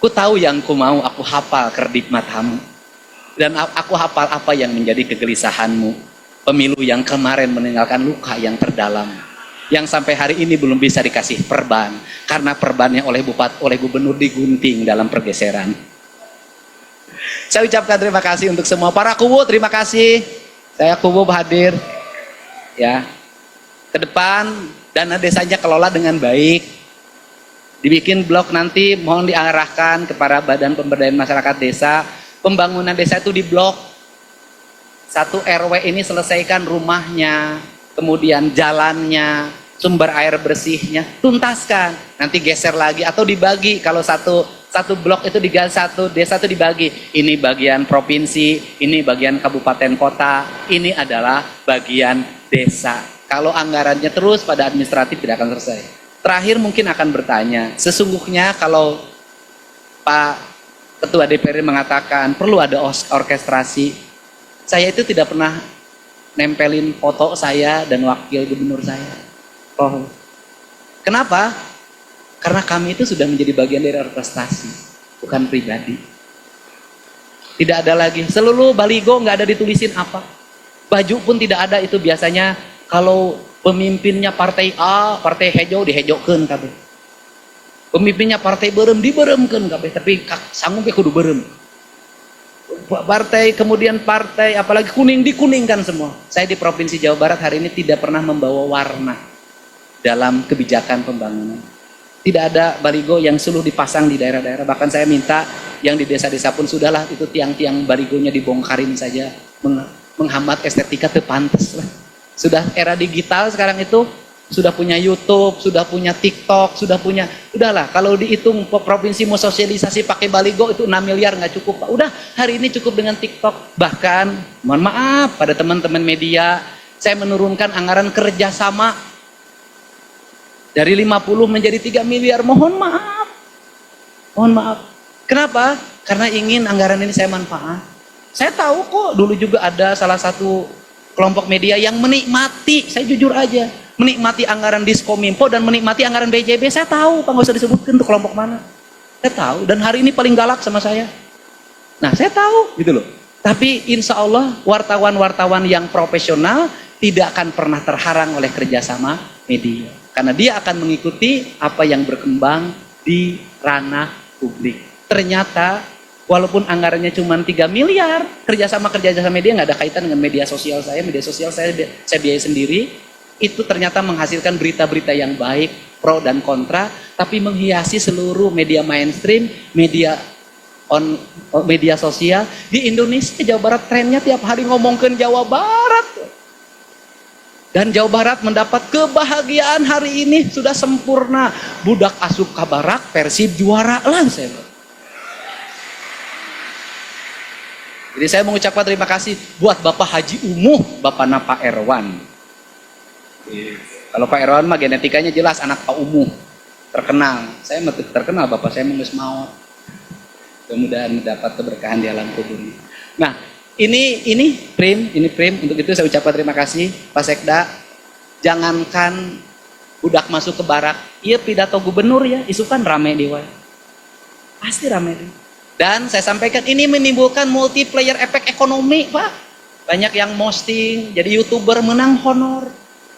Ku tahu yang ku mau, aku hafal kerdip matamu. Dan aku hafal apa yang menjadi kegelisahanmu. Pemilu yang kemarin meninggalkan luka yang terdalam. Yang sampai hari ini belum bisa dikasih perban. Karena perbannya oleh gubernur digunting dalam pergeseran. Saya ucapkan terima kasih untuk semua. Para kubu, terima kasih. Saya kubu hadir. Ya. Ke depan, dana desanya kelola dengan baik. Dibikin blok nanti mohon diarahkan kepada Badan Pemberdayaan Masyarakat Desa. Pembangunan desa itu di blok. Satu RW ini selesaikan rumahnya, kemudian jalannya, sumber air bersihnya, tuntaskan. Nanti geser lagi atau dibagi. Kalau satu blok itu satu desa itu dibagi. Ini bagian provinsi, ini bagian kabupaten kota, ini adalah bagian desa. Kalau anggarannya terus pada administratif tidak akan selesai. Terakhir mungkin akan bertanya, sesungguhnya kalau Pak Ketua DPR mengatakan perlu ada orkestrasi, saya itu tidak pernah nempelin foto saya dan wakil gubernur saya. Oh, kenapa? Karena kami itu sudah menjadi bagian dari orkestrasi, bukan pribadi. Tidak ada lagi, seluruh baligo nggak ada ditulisin apa. Baju pun tidak ada, itu biasanya kalau pemimpinnya partai A, partai hejo dihejokeun kabeh. Pemimpinnya partai berem diberemkeun kabeh, tapi sanggup kudu berem. Partai kemudian partai apalagi kuning dikuningkan semua. Saya di Provinsi Jawa Barat hari ini tidak pernah membawa warna dalam kebijakan pembangunan. Tidak ada baligo yang selalu dipasang di daerah-daerah. Bahkan saya minta yang di desa-desa pun sudahlah itu tiang-tiang baligonya dibongkarin saja, menghambat estetika terpantes lah. Sudah era digital sekarang itu, sudah punya YouTube, sudah punya TikTok, udahlah kalau dihitung provinsi mau sosialisasi pakai baligo itu 6 miliar nggak cukup Pak. Udah hari ini cukup dengan TikTok. Bahkan mohon maaf pada teman-teman media, saya menurunkan anggaran kerjasama dari 50 menjadi 3 miliar. Mohon maaf. Kenapa? Karena ingin anggaran ini saya manfaat. Saya tahu kok dulu juga ada salah satu kelompok media yang menikmati, saya jujur aja, menikmati anggaran Diskominfo dan menikmati anggaran BJB. Saya tahu, Pak, nggak usah disebutkan tuh kelompok mana. Saya tahu, dan hari ini paling galak sama saya. Nah, saya tahu, gitu loh. Tapi insya Allah wartawan-wartawan yang profesional tidak akan pernah terharang oleh kerjasama media. Karena dia akan mengikuti apa yang berkembang di ranah publik. Ternyata walaupun anggarannya cuma 3 miliar, kerjasama media nggak ada kaitan dengan media sosial saya biayai sendiri, itu ternyata menghasilkan berita-berita yang baik, pro dan kontra, tapi menghiasi seluruh media mainstream, media sosial. Di Indonesia, Jawa Barat trennya tiap hari ngomongin Jawa Barat. Dan Jawa Barat mendapat kebahagiaan hari ini, sudah sempurna. Budak asup kabarak, Persib juara lah saya. Jadi saya mengucapkan terima kasih buat Bapak Haji Umuh, Bapak Napa Erwan. Kalau Pak Erwan mah genetikanya jelas anak Pak Umuh, terkenal. Saya terkenal, Bapak saya menggus mau. Mudah-mudahan mendapat keberkahan di alam kubur. Nah, ini prim. Untuk itu saya ucapkan terima kasih Pak Sekda. Jangankan budak masuk ke barak, iya pidato gubernur ya, isu kan rame di wae. Pasti rame di. Dan saya sampaikan ini menimbulkan multiplayer efek ekonomi, Pak. Banyak yang posting, jadi YouTuber menang honor.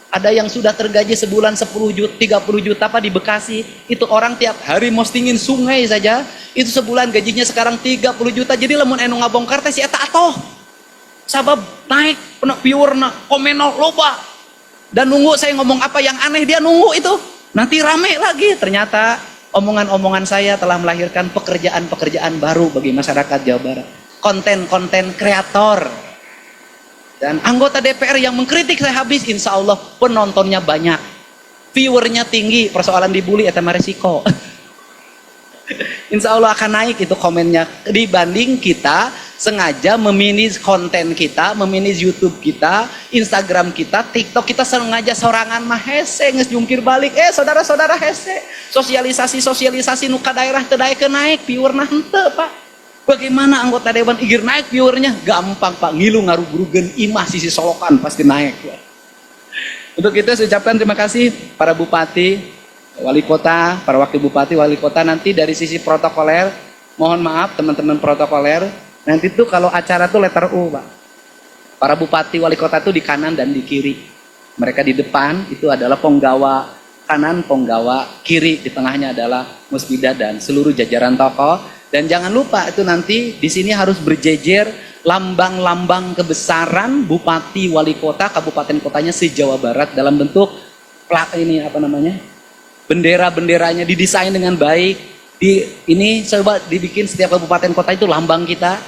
Ada yang sudah tergaji sebulan 10 juta, 30 juta Pak di Bekasi. Itu orang tiap hari postingin sungai saja. Itu sebulan gajinya sekarang 30 juta. Jadi lamun enu ngabongkar teh si eta atoh. Sabab naik, pernah viewer na komenol loba. Dan nunggu saya ngomong apa yang aneh, dia nunggu itu. Nanti rame lagi. Ternyata omongan-omongan saya telah melahirkan pekerjaan-pekerjaan baru bagi masyarakat Jawa Barat. Konten-konten kreator. Dan anggota DPR yang mengkritik saya habis, insya Allah penontonnya banyak. Viewernya tinggi, persoalan dibully eta mah resiko. Insya Allah akan naik itu komennya dibanding kita sengaja memanage konten kita, memanage YouTube kita, Instagram kita, TikTok kita sengaja sorangan mah hese nges jungkir balik. Saudara-saudara hese. Sosialisasi nu ka daerah teu daek naik viewerna henteu, Pak. Bagaimana anggota dewan igir naik viewernya? Gampang, Pak. Ngilu ngarugurugeun imah sisi solokan pasti naik, ya. Untuk itu saya ucapkan terima kasih para bupati, wali kota, para wakil bupati, wali kota. Nanti dari sisi protokoler, mohon maaf teman-teman protokoler, nanti tuh kalau acara tuh letter U, Pak. Para bupati, wali kota tuh di kanan dan di kiri. Mereka di depan itu adalah penggawa kanan, penggawa kiri, di tengahnya adalah musbidah dan seluruh jajaran tokoh. Dan jangan lupa itu nanti di sini harus berjejer lambang-lambang kebesaran bupati, wali kota, kabupaten kotanya se-Jawa Barat dalam bentuk ini apa namanya? Bendera-benderanya didesain dengan baik. Ini coba dibikin setiap kabupaten kota itu lambang kita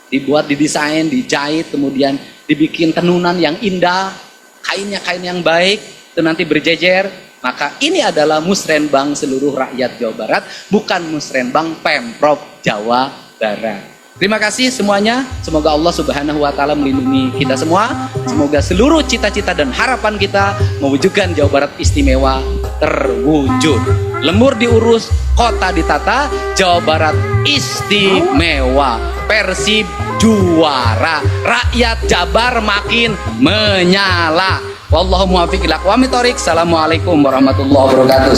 dibuat, didesain, dijahit, kemudian dibikin tenunan yang indah, kainnya kain yang baik, itu nanti berjejer. Maka ini adalah musrenbang seluruh rakyat Jawa Barat, bukan musrenbang Pemprov Jawa Barat. Terima kasih semuanya. Semoga Allah Subhanahu wa taala melindungi kita semua. Semoga seluruh cita-cita dan harapan kita mewujudkan Jawa Barat istimewa terwujud. Lembur diurus, kota ditata, Jawa Barat istimewa. Persib juara, rakyat Jabar makin menyala. Wallahu muwaffiq ila aqwamit thoriq. Assalamualaikum warahmatullahi wabarakatuh.